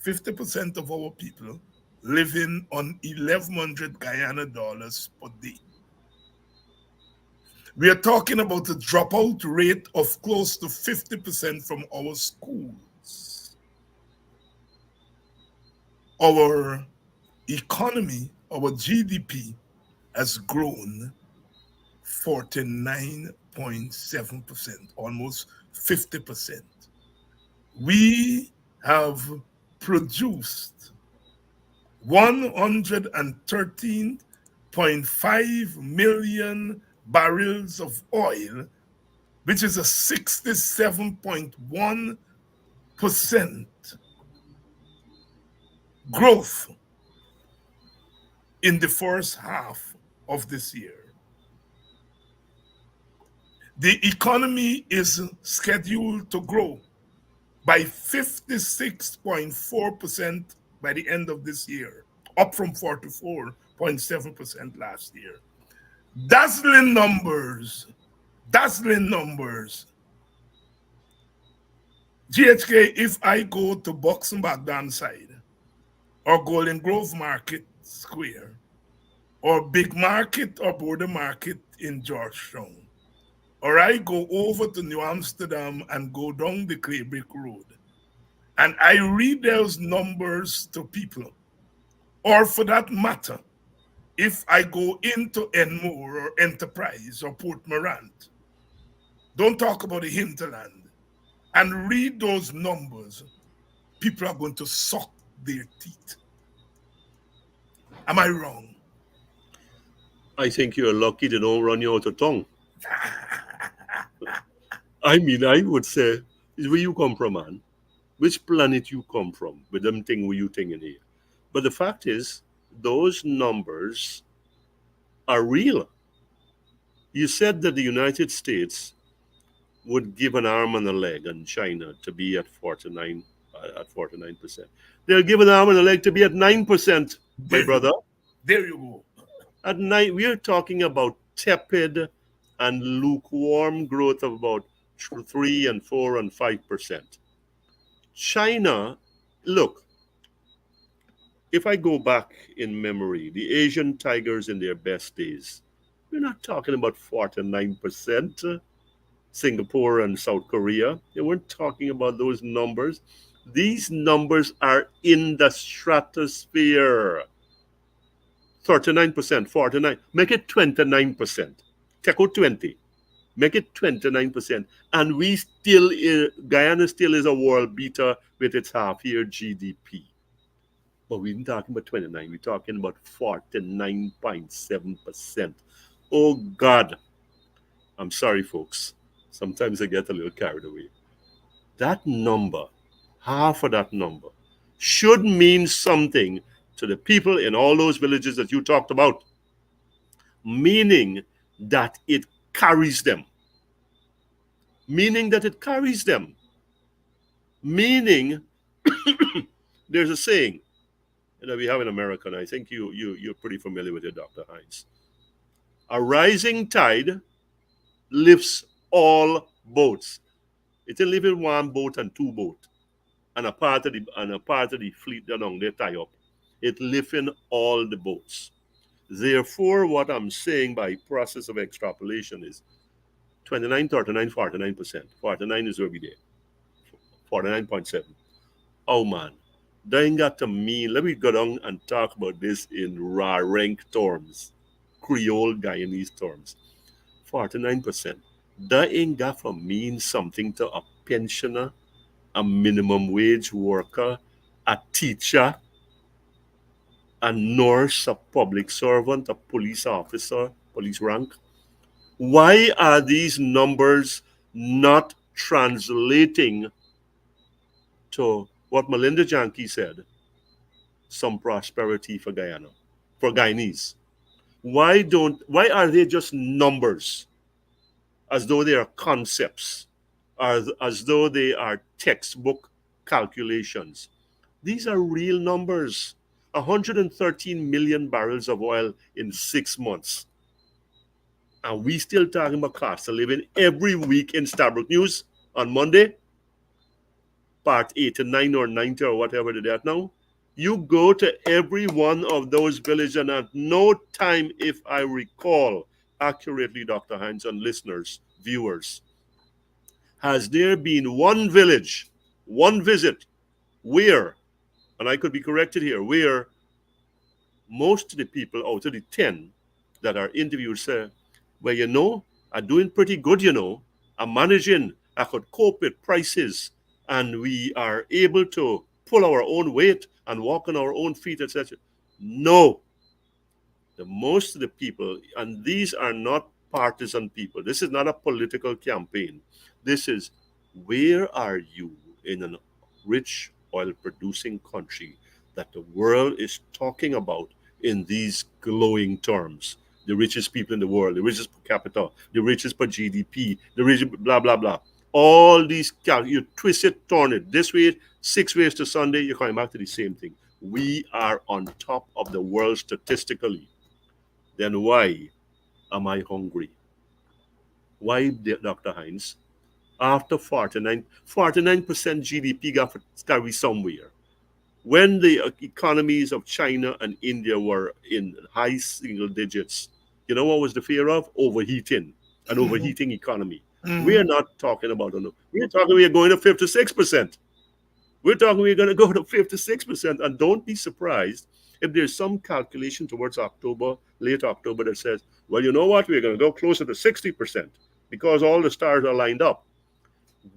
50% of our people living on 1,100 Guyana dollars per day. We are talking about a dropout rate of close to 50% from our schools. Our economy, our GDP has grown 49.7%, almost 50%. We have produced 113.5 million barrels of oil, which is a 67.1% growth in the first half of this year. The economy is scheduled to grow by 56.4% by the end of this year, up from 44.7% last year. Dazzling numbers, dazzling numbers. GHK, if I go to Boxing Bagdan side, or Golden Grove Market Square, or Big Market or Border Market in Georgetown, or I go over to New Amsterdam and go down the Clay Brick Road, and I read those numbers to people, or for that matter, if I go into Enmore or Enterprise or Port Morant, don't talk about the hinterland, and read those numbers, people are going to suck their teeth. Am I wrong? I think you're lucky they don't run you out of tongue. I mean, I would say, is where you come from, man. Which planet you come from with them thing where you think in here. But the fact is, those numbers are real. You said that the United States would give an arm and a leg on China to be at 49%. They'll give an arm and a leg to be at 9%, my brother. There you go. At 9, we are talking about tepid and lukewarm growth of about 3 and 4 and 5%. China, look, if I go back in memory, the Asian tigers in their best days, we're not talking about 49%. Singapore and South Korea, they weren't talking about those numbers. These numbers are in the stratosphere. 39%, 49, make it 29%. Take out 20, make it 29%. And we still, Guyana still is a world beater with its half-year GDP. But we're not talking about 29, we're talking about 49.7%. Oh God, I'm sorry folks. Sometimes I get a little carried away. That number, half of that number, should mean something to the people in all those villages that you talked about, meaning that it carries them. Meaning that it carries them. Meaning, there's a saying that we have in America, and I think you're pretty familiar with it, Dr. Hines. A rising tide lifts all boats. It will live in one boat and two boats, and a part of the fleet along they tie up. It lifting all the boats. Therefore, what I'm saying by process of extrapolation is 29, 39, 49%. 49 is where we there. 49.7. Oh man, that ain't got to mean. Let me go down and talk about this in raw rank terms, Creole Guyanese terms. 49%. That ain't got to mean something to a pensioner, a minimum wage worker, a teacher, a nurse, a public servant, a police officer, police rank. Why are these numbers not translating to what Melinda Janke said, some prosperity for Guyana, for Guyanese? Why are they just numbers? as though they are concepts, as though they are textbook calculations. These are real numbers. 113 million barrels of oil in 6 months. And we still talking about cost of living every week in Stabrook News on Monday, part 8 and 9 or 90 or whatever it is now. You go to every one of those villages, and at no time, if I recall accurately, Dr. Hines and listeners, viewers, has there been one village, one visit, where, and I could be corrected here, where most of the people out of the 10 that are interviewed say, well, you know, I'm doing pretty good, you know. I'm managing, I could cope with prices, and we are able to pull our own weight and walk on our own feet, etc. No. The most of the people, and these are not partisan people, this is not a political campaign. This is, where are you in a rich oil producing country that the world is talking about in these glowing terms? The richest people in the world, the richest per capita, the richest per GDP, the richest blah, blah, blah. All these, you twist it, turn it this way, 6 ways to Sunday, you're coming back to the same thing. We are on top of the world statistically. Then why am I hungry? Why, Dr. Hines? After 49% GDP got to carry somewhere. When the economies of China and India were in high single digits, you know what was the fear of? Overheating, an overheating economy. We are not talking about, we're talking we are going to 56%. We're talking we're going to go to 56%. And don't be surprised if there's some calculation towards October, late October, that says, well, you know what? We're going to go closer to 60% because all the stars are lined up.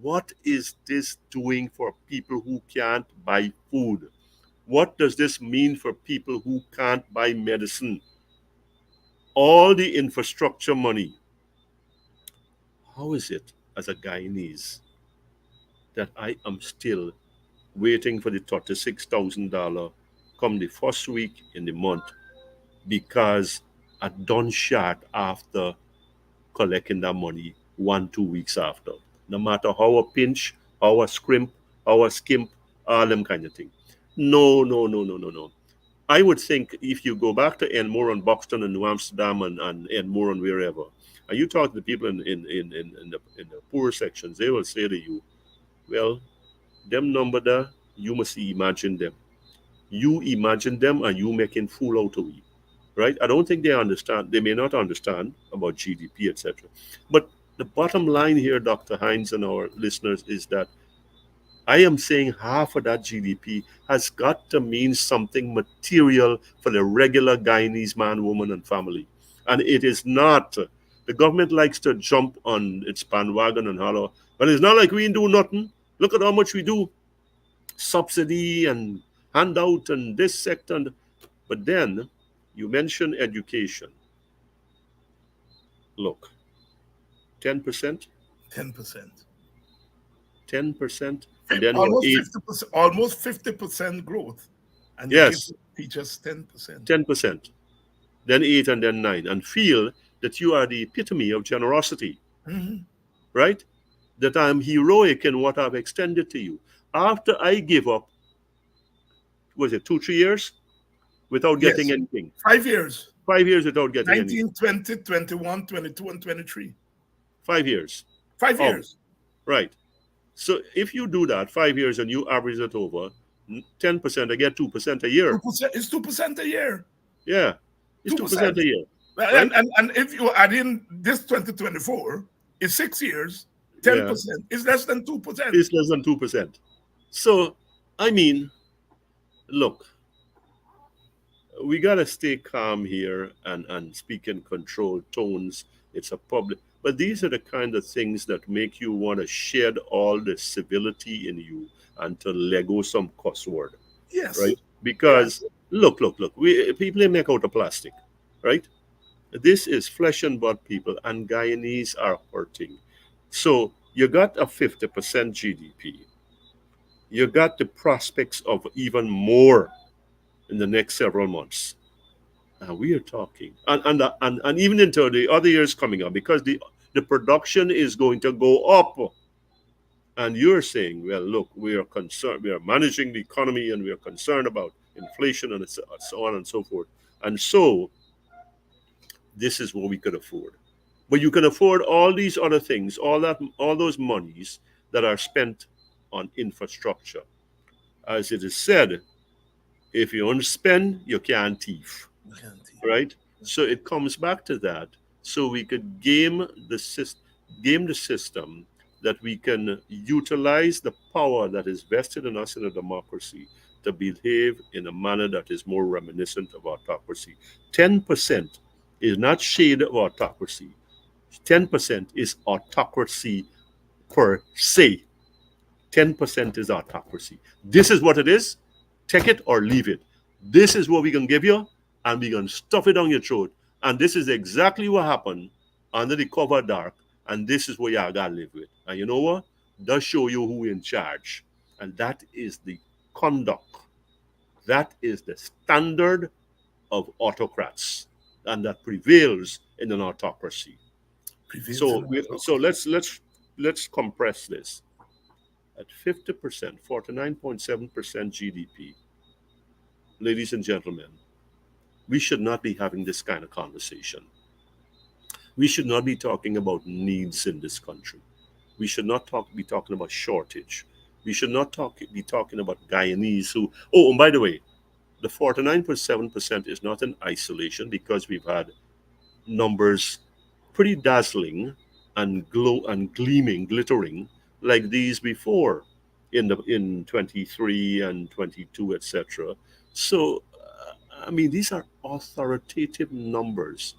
What is this doing for people who can't buy food? What does this mean for people who can't buy medicine? All the infrastructure money. How is it, as a Guyanese, that I am still waiting for the $36,000 come the first week in the month, because I done short after collecting that money 1-2 weeks after? No matter how a pinch, how a scrimp, how a skimp, all them kind of things. No. I would think if you go back to Enmore and Buxton and New Amsterdam and Enmore and wherever, and you talk to the people in the poor sections, they will say to you, well, them number there, you must imagine them. You imagine them and you making fool out of it, right? I don't think they understand. They may not understand about GDP, etc. But the bottom line here, Dr. Hines and our listeners, is that I am saying half of that GDP has got to mean something material for the regular Guyanese man, woman, and family. And it is not. The government likes to jump on its bandwagon and holler, but it's not like we ain't do nothing. Look at how much we do. Subsidy and handout and this sector. But then you mention education. Look, 10%. 10%. 10%. And then almost 50% growth. And yes, you give teachers 10%. 10%. Then 8 and then 9. And feel that you are the epitome of generosity. Right? That I am heroic in what I've extended to you. After I give up, was it 2-3 years without getting anything? 5 years. 5 years without getting 19, anything. 20, 21, 22, and 23. 5 years. 5 years. Right. So if you do that 5 years and you average it over 10%, I get 2% a year. 2%, it's 2% a year. Yeah. It's 2% a year. Right? And if you add in this 2024, it's 6 years, 10%. It's less than 2%. It's less than 2%. So, I mean, look, we got to stay calm here and speak in controlled tones. It's a public, but these are the kind of things that make you want to shed all the civility in you and to lego some cuss word. Yes. Right? Because look, people make out of plastic, right? This is flesh and blood people, and Guyanese are hurting. So you got a 50% GDP. You got the prospects of even more in the next several months. And we are talking, and even into the other years coming up, because the the production is going to go up. And you're saying, well, look, we are concerned, we are managing the economy and we are concerned about inflation and so on and so forth. And so this is what we could afford. But you can afford all these other things, all those monies that are spent on infrastructure. As it is said, if you don't spend, you can't thief. Right? So it comes back to that. So we could game the system that we can utilize the power that is vested in us in a democracy to behave in a manner that is more reminiscent of autocracy. 10% is not shade of autocracy. 10% is autocracy per se. 10% is autocracy. This is what it is. Take it or leave it. This is what we can give you, and we can stuff it down your throat. And this is exactly what happened under the cover dark. And this is what you gotta live with. And you know what? Does show you who in charge. And that is the conduct. That is the standard of autocrats. And that prevails in an autocracy. So let's compress this. At 50%, 49.7% GDP, ladies and gentlemen, we should not be having this kind of conversation. We should not be talking about needs in this country. We should not be talking about shortage. We should not be talking about Guyanese who, oh, and by the way, the 49.7% is not in isolation because we've had numbers pretty dazzling and glittering like these before in 23 and 22, etc. So, I mean, these are authoritative numbers.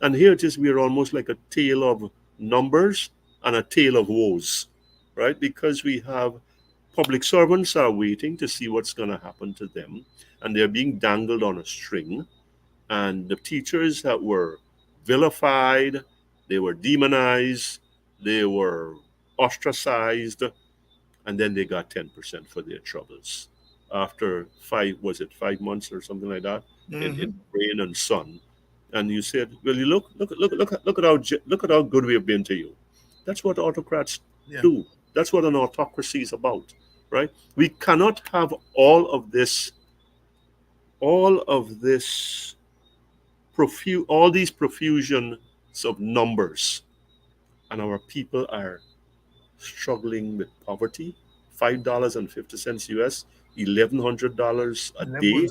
And here it is, we're almost like a tale of numbers and a tale of woes, right? Because we have public servants are waiting to see what's going to happen to them, and they're being dangled on a string. And the teachers that were vilified, they were demonized, they were ostracized, and then they got 10% for their troubles. After 5 months or something like that, in rain and sun. And you said, well, you look at how good we have been to you. That's what autocrats do. That's what an autocracy is about, right? We cannot have all of these profusions of numbers, and our people are struggling with poverty. $5.50 US, $1,100 a day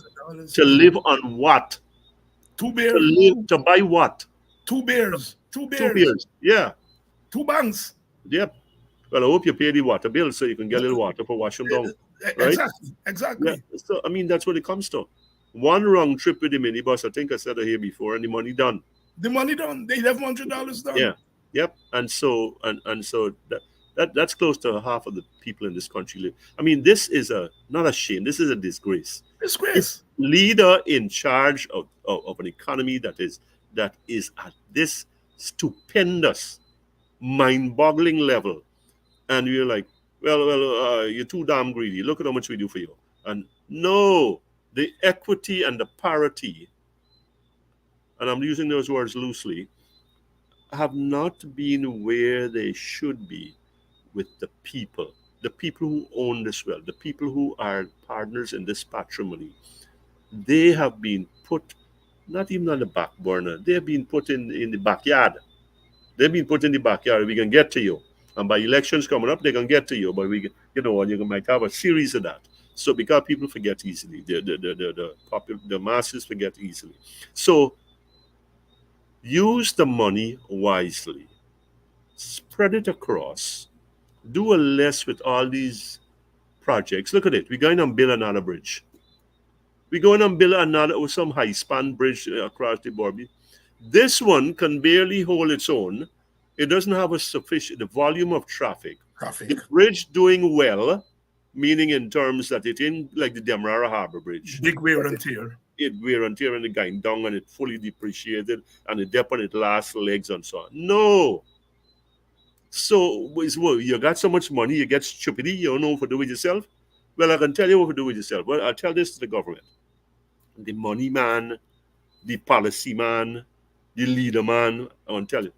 to live on what? Two beers. To buy what? Two beers. Two beers. Yeah. 2 banks. Yep. Well, I hope you pay the water bill so you can get a little water for wash them down. Right? Exactly. Yeah. So I mean, that's what it comes to. One wrong trip with the minibus. I think I said it here before, and the money done. The money done. The $1,100 done. Yeah. Yep. And so that's close to half of the people in this country live. I mean, this is not a shame. This is a disgrace. Disgrace. Leader in charge of an economy that is at this stupendous, mind-boggling level, and you're like, well, you're too damn greedy. Look at how much we do for you. And no, the equity and the parity, and I'm using those words loosely, have not been where they should be with the people who own this wealth, the people who are partners in this patrimony. They have been put not even on the back burner. They have been put in the backyard. They've been put in the backyard. We can get to you. And by elections coming up, they can get to you. But you might have a series of that. So because people forget easily, the masses forget easily. So use the money wisely. Spread it across. Do a less with all these projects. Look at it. We're going on build another bridge. We're going on build another some high span bridge across the border. This one can barely hold its own. It doesn't have the volume of traffic. The bridge doing well, meaning in terms that it ain't like the Demerara Harbor Bridge. Big wear and tear. It wear and tear and it going down and it fully depreciated and it dep on its last legs and so on. No. So you got so much money, you get stupidity, you don't know what to do with yourself. Well, I can tell you what to do with yourself. Well, I'll tell this to the government. The money man, the policy man, the leader man, I want to tell you.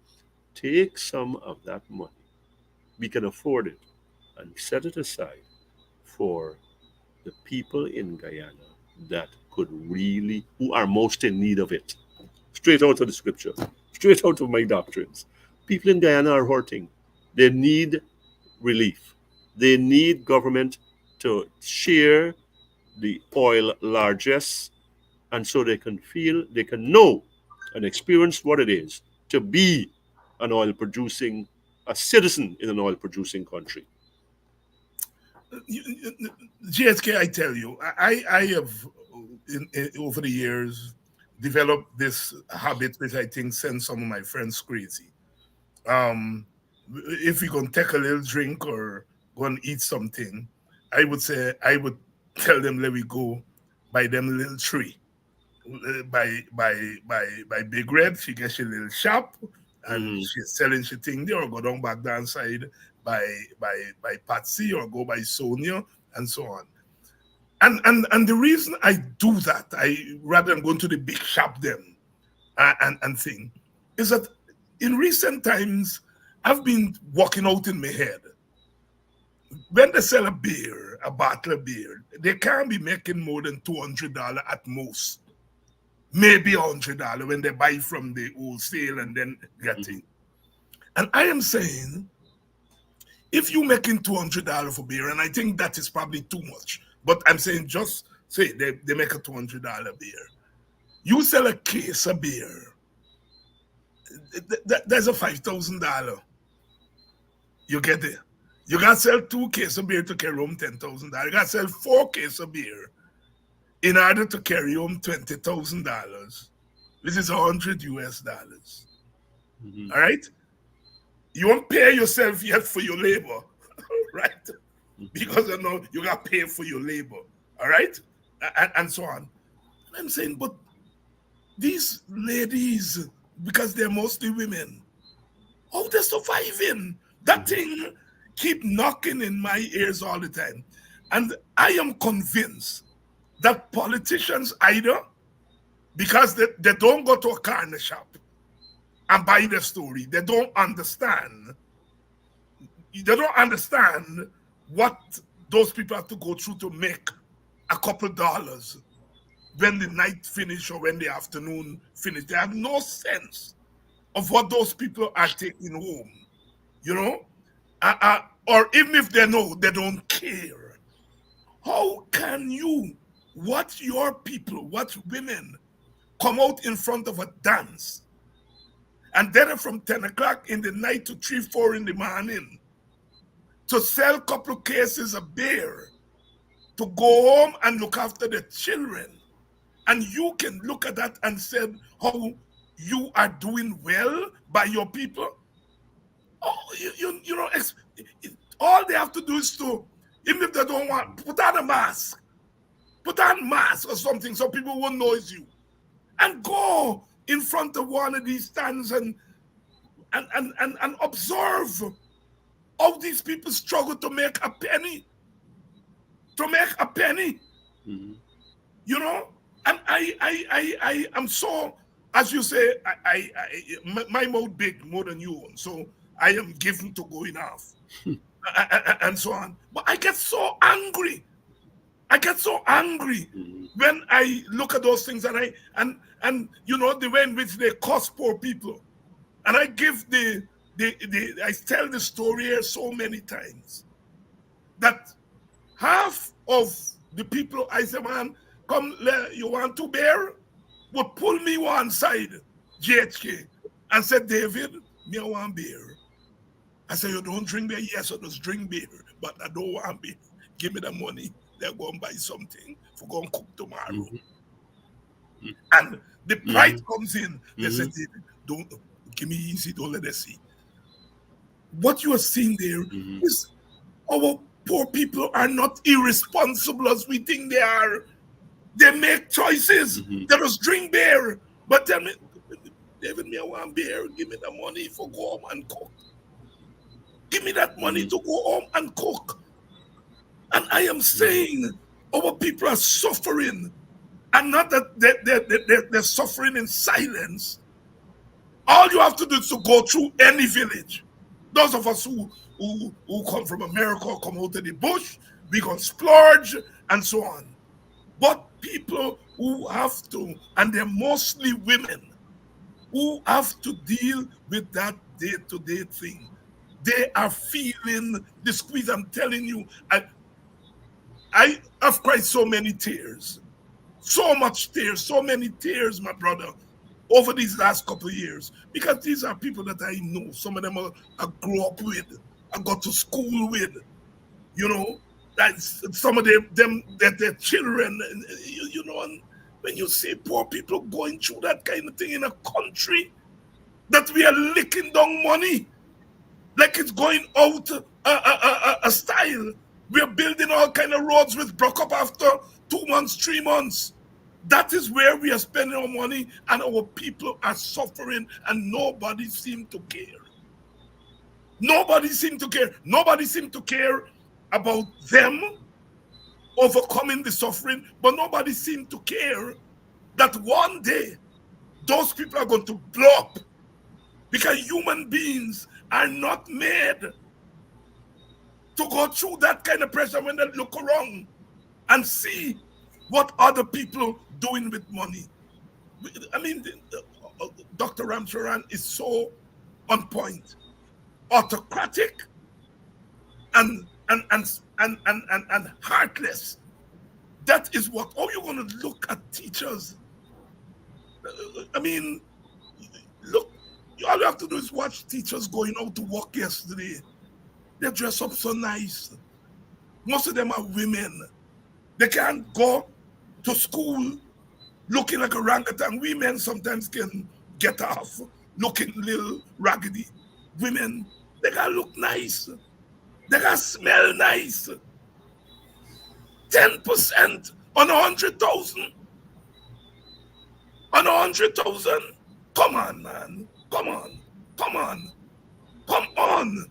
take some of that money, we can afford it, and set it aside for the people in Guyana that could really, who are most in need of it. Straight out of the scripture, straight out of my doctrines. People in Guyana are hurting. They need relief. They need government to share the oil largesse, and so they can feel, they can know and experience what it is to be an oil producing, a citizen in an oil producing country. GHK, I tell you, I have over the years developed this habit which I think sends some of my friends crazy. If we can take a little drink or go and eat something, I would tell them, let we go buy them a little tree. By Big Red, she gets a little shop and she's selling she thing there, or go down back down side by Patsy, or go by Sonia, and so on. And the reason I do that, I rather than going to the big shop them and thing, is that in recent times I've been walking out in my head. When they sell a beer, a bottle of beer, they can't be making more than $200 at most. Maybe $100 when they buy from the wholesale and then getting. And I am saying, if you're making $200 for beer, and I think that is probably too much, but I'm saying just say they make a $200 beer. You sell a case of beer, there's a $5,000. You get it? You got to sell 2 cases of beer to carry home $10,000. You got to sell 4 cases of beer in order to carry home $20,000, which is $100 US. All right? You won't pay yourself yet for your labor, right? Because you know you got to pay for your labor, all right? And so on. I'm saying, but these ladies, because they're mostly women, how they surviving? That thing keep knocking in my ears all the time. And I am convinced that politicians either, because they don't go to a corner shop and buy the story, they don't understand what those people have to go through to make a couple dollars when the night finish or when the afternoon finish. They have no sense of what those people are taking home, you know? Or even if they know, they don't care. How can you watch your people, watch women come out in front of a dance and then from 10 o'clock in the night to 3, 4 in the morning to sell a couple of cases of beer, to go home and look after the children? And you can look at that and say how you are doing well by your people. Oh, you know, all they have to do is to, even if they don't want, put on a mask. Put on mask or something so people won't know it's you. And go in front of one of these stands and observe how these people struggle to make a penny. To make a penny. You know? And I am so, as you say, my mouth big more than you own. So I am given to going off. And so on. But I get so angry. I get so angry when I look at those things and you know the way in which they cost poor people. And I give I tell the story here so many times that half of the people I say, man, come, you want to bear? Would pull me one side, GHK, and said, David, me I want beer. I said, you don't drink beer? Yes, I just drink beer, but I don't want beer. Give me the money. They're going to buy something for going to cook tomorrow. And the pride comes in. They say, David, don't give me easy, don't let us see. What you are seeing there is our poor people are not irresponsible as we think they are. They make choices. They just drink beer. But tell me, David, me I want beer. Give me the money for go home and cook. Give me that money to go home and cook. And I am saying our people are suffering. And not that they're suffering in silence. All you have to do is to go through any village. Those of us who come from America, come out of the bush, we can splurge and so on. But people who have to, and they're mostly women, who have to deal with that day-to-day thing, they are feeling the squeeze. I'm telling you, I have cried so many tears, so much tears, so many tears, my brother, over these last couple of years, because these are people that I know. Some of them I grew up with, I got to school with, you know. That's some of them that their children, you know. And when you see poor people going through that kind of thing in a country that we are licking down money like it's going out a style. We're building all kind of roads which broke up after 2 months, 3 months. That is where we are spending our money, and our people are suffering, and nobody seems to care. Nobody seems to care. Nobody seems to care about them overcoming the suffering, but nobody seems to care that one day those people are going to blow up, because human beings are not made to go through that kind of pressure when they look around and see what other people doing with money. I mean, Dr. Ramcharan is so on point, autocratic, and heartless. That is what. Oh, you're going to look at teachers. I mean, look. All you have to do is watch teachers going out to work yesterday. They dress up so nice. Most of them are women. They can't go to school looking like a orangutan. Women sometimes can get off looking a little raggedy. Women, they gotta look nice. They gotta smell nice. 10% on 100,000. On 100,000. Come on, man. Come on. Come on. Come on.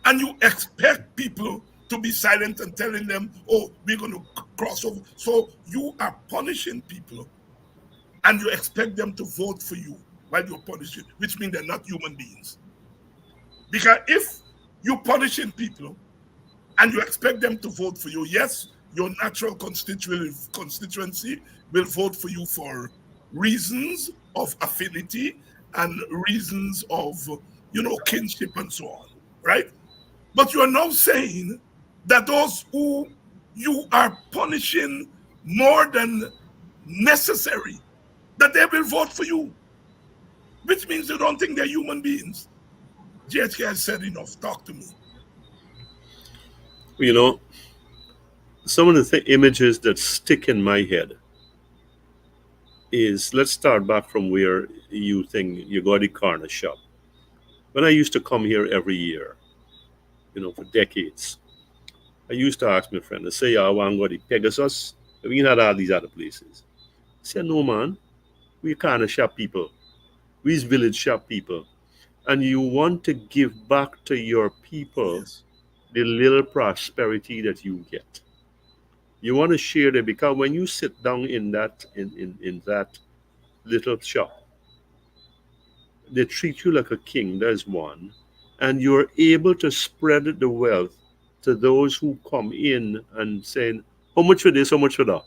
And you expect people to be silent and telling them, oh, we're going to cross over. So you are punishing people, and you expect them to vote for you while you're punishing, which means they're not human beings. Because if you're punishing people and you expect them to vote for you, yes, your natural constituency will vote for you for reasons of affinity and reasons of, kinship and so on, right? But you are now saying that those who you are punishing more than necessary, that they will vote for you, which means you don't think they're human beings. GHK has said enough. Talk to me. Some of the images that stick in my head is, let's start back from where you think you go to the corner shop. When I used to come here every year, for decades, I used to ask my friend, I say, I want to go to Pegasus. We had all these other places. I said, no, man, we corner shop people. We's village shop people. And you want to give back to your people Yes. the little prosperity that you get. You want to share that, because when you sit down in that little shop, they treat you like a king. There's one. And you're able to spread the wealth to those who come in and saying, how much for this, how much for that?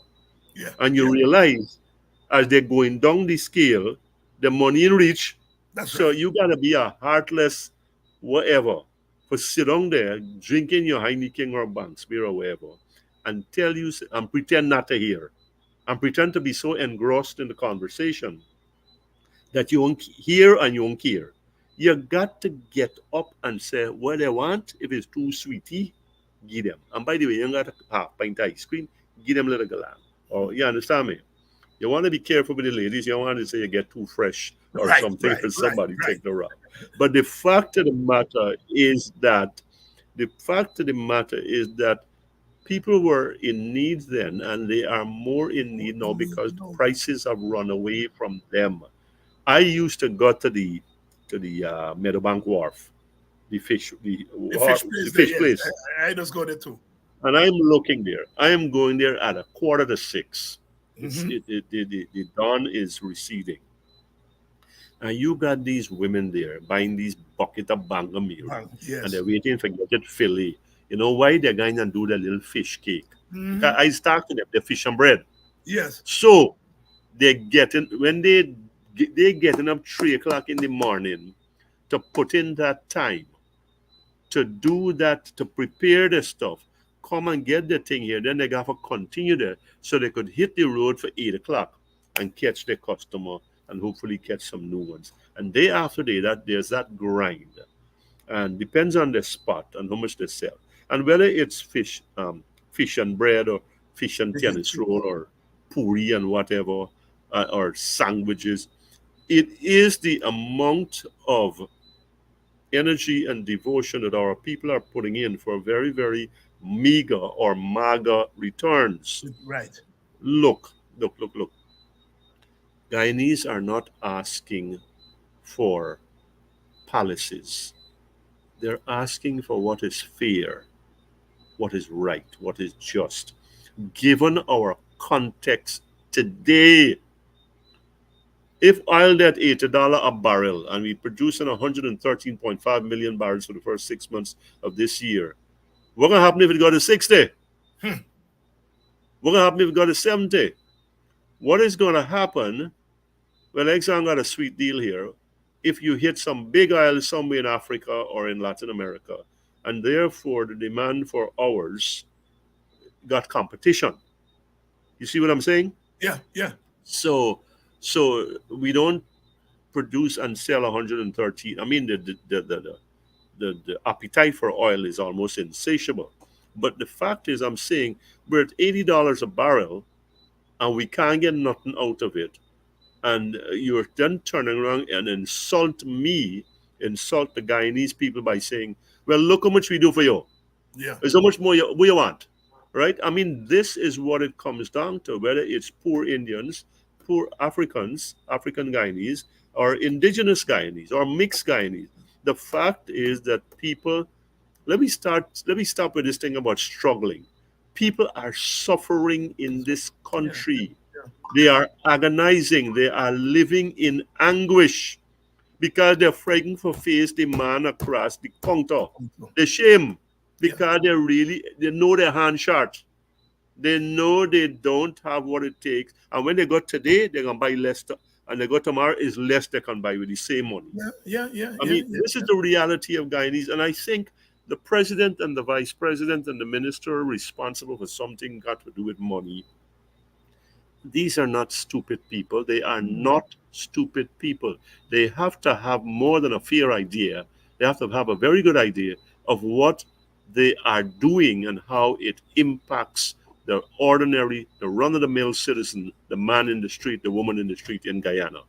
Yeah. And you realize as they're going down the scale, the money in reach. That's So right. you gotta be a heartless whatever for sit down there drinking your Heineken or Bankspear or whatever and tell you and pretend not to hear and pretend to be so engrossed in the conversation that you won't hear and you won't care. You got to get up and say what they want. If it's too sweetie, give them. And by the way, you ain't got a half pint ice cream, give them a little galan. Or you understand me? You want to be careful with the ladies. You don't want to say you get too fresh or Right, something right, and somebody right. take the rock. But the fact of the matter is that people were in need then, and they are more in need now because the prices have run away from them. I used to go to the Meadowbank Wharf, the fish The fish place. place, I just go there too. and I'm looking there. I am going there at 5:45. Mhm. The dawn is receding. And you got these women there buying these bucket of banga meal, and Yes. they're waiting for get it fillet. You know why they're going and do the little fish cake? Because Mhm. I start to them the fish and bread. Yes. So they're getting when they getting up 3 o'clock in the morning to put in that time to do that, to prepare the stuff, come and get the thing here. Then they got to continue there so they could hit the road for 8 o'clock and catch their customer and hopefully catch some new ones. And day after day, that there's that grind, and depends on the spot and how much they sell, and whether it's fish and bread or fish and tennis roll or puri and whatever, or sandwiches. It is the amount of energy and devotion that our people are putting in for very, very meager or maga returns. Right. Look. Guyanese are not asking for palaces. They're asking for what is fair, what is right, what is just. Given our context today, if oil at $80 a barrel and we producing 113.5 million barrels for the first 6 months of this year, what's gonna happen if it got to 60? Hmm. What's gonna happen if it got to 70? What is gonna happen? Well, Exxon got a sweet deal here. If you hit some big oil somewhere in Africa or in Latin America, and therefore the demand for ours got competition. You see what I'm saying? Yeah. Yeah. So, so we don't produce and sell 113. I mean, the appetite for oil is almost insatiable. But the fact is, I'm saying we're at $80 a barrel, and we can't get nothing out of it. And you're then turning around and insult the Guyanese people by saying, "Well, look how much we do for you. Yeah. There's how much more you want." Right? I mean, this is what it comes down to, whether it's poor Indians, poor Africans, African Guyanese, or indigenous Guyanese, or mixed Guyanese. The fact is that people, let me start with this thing about struggling. People are suffering in this Yeah. country. Yeah. They are agonizing. They are living in anguish because they're frightened for face the man across the counter. They shame Yeah. because they know their hand short. They know they don't have what it takes. And when they go today, they're gonna buy less, and they go tomorrow is less they can buy with the same money. Yeah. Yeah. Yeah. I Yeah. mean, Yeah. this is the reality of Guyanese, and I think the president and the vice president and the minister responsible for something got to do with money. These are not stupid people. They are not stupid people. They have to have more than a fair idea. They have to have a very good idea of what they are doing and how it impacts the ordinary, the run of the mill citizen, the man in the street, the woman in the street in Guyana.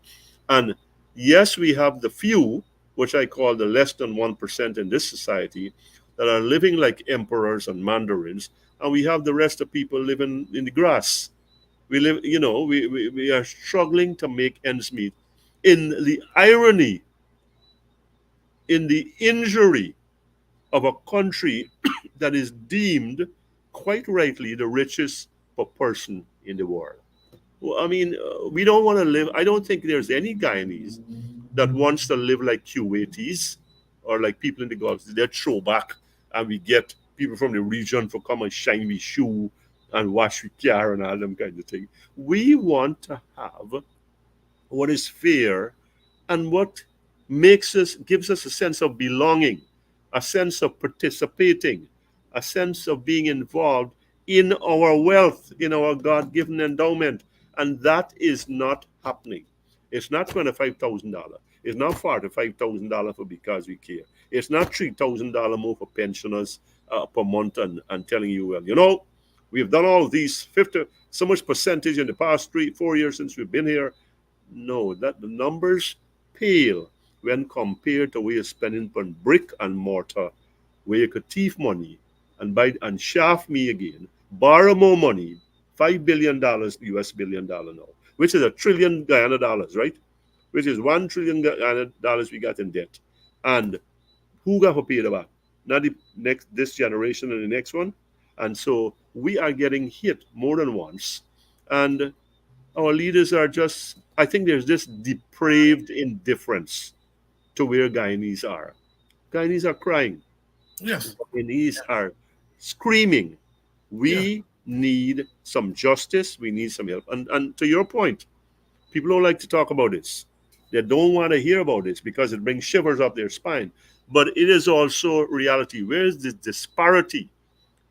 And yes, we have the few, which I call the less than 1% in this society, that are living like emperors and mandarins. And we have the rest of people living in the grass. We live, we are struggling to make ends meet. In the irony, in the injury of a country that is deemed quite rightly the richest per person in the world. Well, I mean, we don't want to live. I don't think there's any Guyanese that wants to live like Kuwaitis or like people in the Gulf. They're throwback, and we get people from the region for come and shine with shoe and wash with car and all them kind of thing. We want to have what is fair and what gives us a sense of belonging, a sense of participating, a sense of being involved in our wealth, in our God-given endowment, and that is not happening. It's not $25,000. It's not $45,000 for because we care. It's not $3,000 more for pensioners per month, and telling you, well, we've done all these 50 so much percentage in the past 3 4 years since we've been here. No, that the numbers pale when compared to where you're spending on brick and mortar, where you could thief money and buy and shaft me again, borrow more money, $5 billion US billion now, which is a trillion Guyana dollars, right? Which is 1 trillion Guyana dollars we got in debt. And who got to pay the back? Not the next this generation and the next one. And so we are getting hit more than once. And our leaders are just I think there's this depraved indifference to where Guyanese are. Guyanese are crying. Yes. Guyanese are screaming. Yeah. We need some justice. We need some help. And to your point, people don't like to talk about this. They don't want to hear about this because it brings shivers up their spine. But it is also reality. Where is this disparity?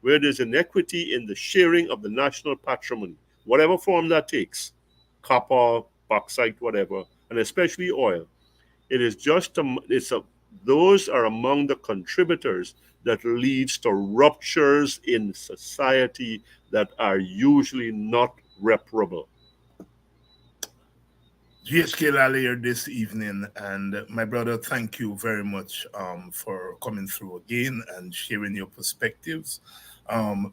Where there's inequity in the sharing of the national patrimony, whatever form that takes, copper, bauxite, whatever, and especially oil. It is just those are among the contributors that leads to ruptures in society that are usually not reparable. GHK Lall here this evening, and my brother, thank you very much for coming through again and sharing your perspectives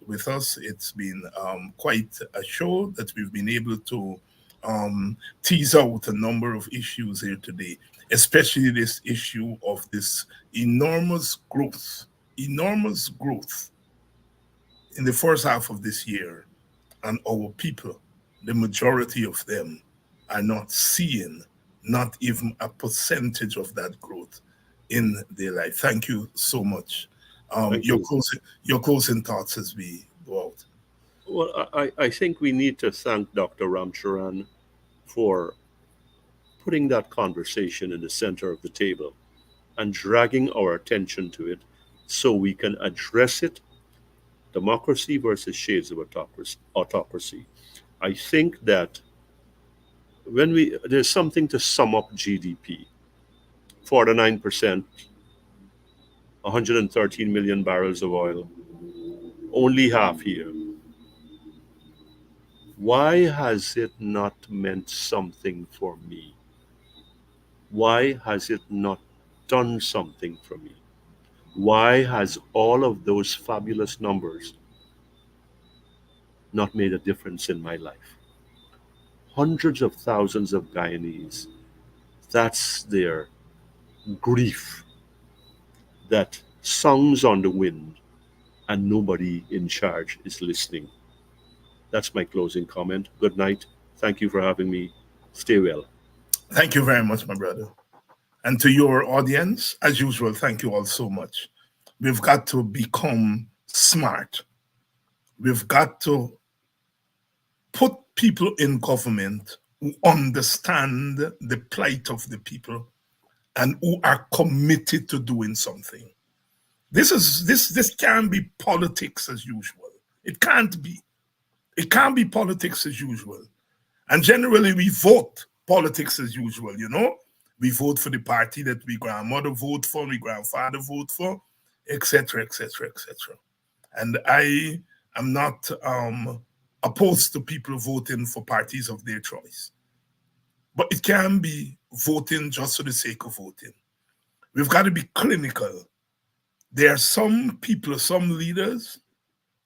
with us. It's been quite a show that we've been able to tease out a number of issues here today, especially this issue of this enormous growth in the first half of this year, and our people, the majority of them, are not seeing not even a percentage of that growth in their life. Thank you so much. Your closing thoughts as we go out. Well, I think we need to thank Dr. Ramcharan for putting that conversation in the center of the table and dragging our attention to it so we can address it. Democracy versus shades of autocracy. I think that there's something to sum up GDP. 49%, 113 million barrels of oil, only half here. Why has it not meant something for me? Why has it not done something for me? Why has all of those fabulous numbers not made a difference in my life? Hundreds of thousands of Guyanese, that's their grief, that songs on the wind and nobody in charge is listening. That's my closing comment. Good night. Thank you for having me. Stay well. Thank you very much, my brother. And to your audience, as usual, thank you all so much. We've got to become smart. We've got to put people in government who understand the plight of the people and who are committed to doing something. This can't be politics as usual. It can't be. It can't be politics as usual. And generally we vote politics as usual, you know? We vote for the party that we grandmother vote for, we grandfather vote for, etc., etc., etc. And I am not opposed to people voting for parties of their choice. But it can be voting just for the sake of voting. We've got to be clinical. There are some people, some leaders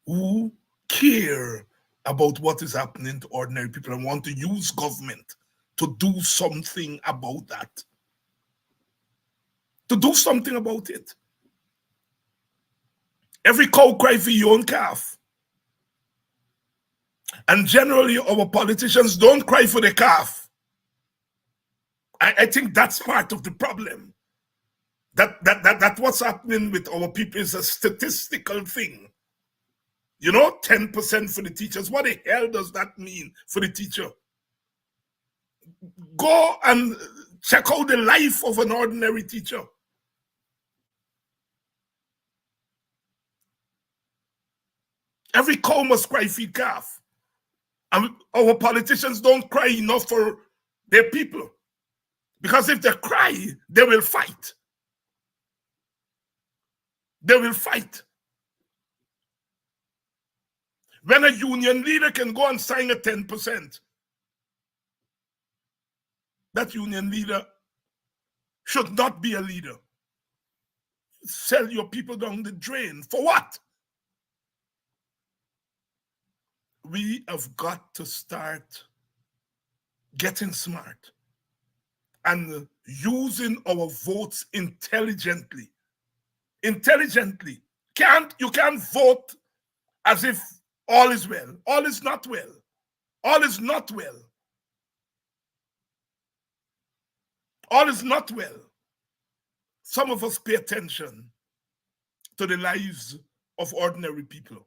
who care about what is happening to ordinary people and want to use government to do something about that. To do something about it. Every cow cry for your own calf. And generally, our politicians don't cry for the calf. I think that's part of the problem. That what's happening with our people is a statistical thing. You know, 10% for the teachers. What the hell does that mean for the teacher? Go and check out the life of an ordinary teacher. Every cow must cry feed calf. And our politicians don't cry enough for their people. Because if they cry, they will fight. They will fight. When a union leader can go and sign a 10%, that union leader should not be a leader. Sell your people down the drain. For what? We have got to start getting smart and using our votes intelligently. Intelligently. You can't vote as if all is well. All is not well. All is not well. All is not well. Some of us pay attention to the lives of ordinary people.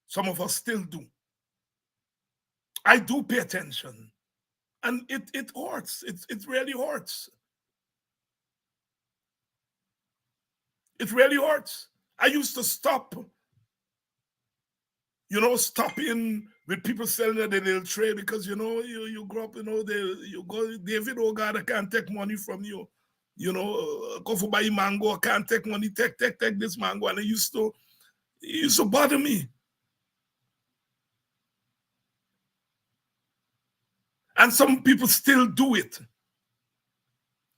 Some of us still do. I do pay attention. And it hurts. It really hurts. It really hurts. I used to stop, stopping with people selling at the little tray because, you grow up, you go, David, oh God, I can't take money from you. Go for buy mango, I can't take money, take this mango. And it used to bother me. And some people still do it.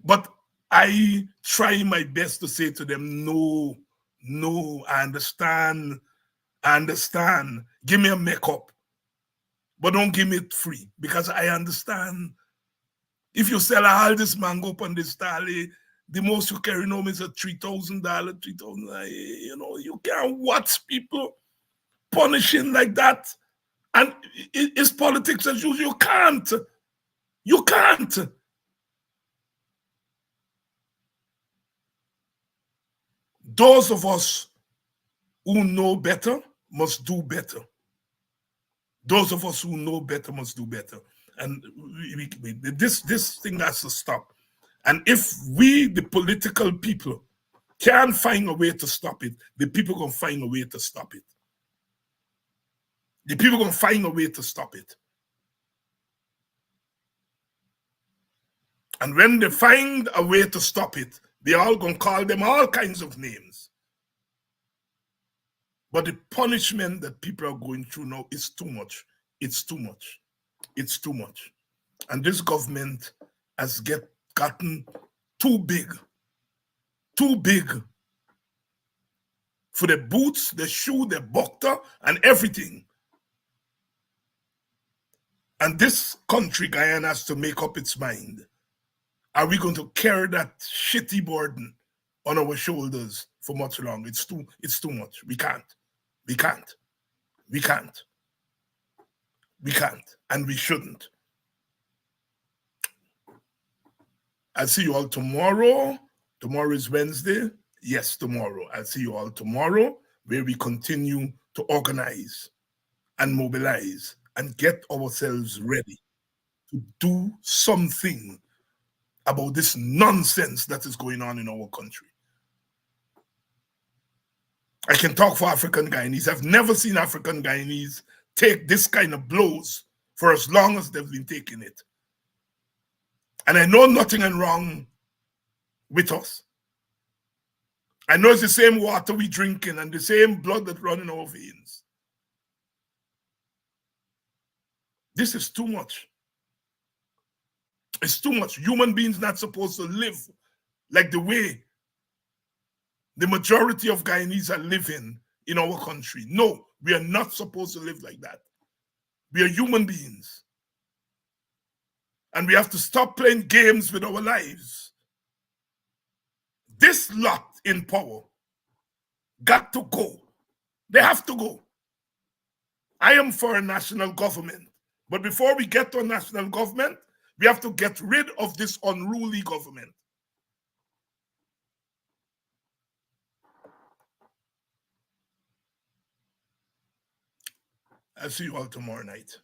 But I try my best to say to them, no, I understand. Give me a makeup, but don't give me it free because I understand. If you sell all this mango up on this tally, the most you carry home is a $3,000, $3,000. You can't watch people punishing like that. And it's politics as usual. You can't. Those of us who know better must do better. Those of us who know better must do better. And this thing has to stop. And if we, the political people, can find a way to stop it, the people going to find a way to stop it. The people going to find a way to stop it. And when they find a way to stop it, they're all going to call them all kinds of names. But the punishment that people are going through now is too much. It's too much. It's too much. And this government has gotten too big for the boots, the shoe, the buckler, and everything. And this country, Guyana, has to make up its mind. Are we going to carry that shitty burden on our shoulders for much longer? It's too much. We can't. And we shouldn't. I'll see you all tomorrow. Tomorrow is Wednesday. Yes, tomorrow. I'll see you all tomorrow, where we continue to organize and mobilize and get ourselves ready to do something about this nonsense that is going on in our country. I can talk for African Guyanese. I've never seen African Guyanese take this kind of blows for as long as they've been taking it. And I know nothing is wrong with us. I know it's the same water we drinking and the same blood that runs in our veins. This is too much. It's too much. Human beings not supposed to live like the way the majority of Guyanese are living in our country. No, we are not supposed to live like that. We are human beings. And we have to stop playing games with our lives. This lot in power got to go. They have to go. I am for a national government. But before we get to a national government, we have to get rid of this unruly government. I'll see you all tomorrow night.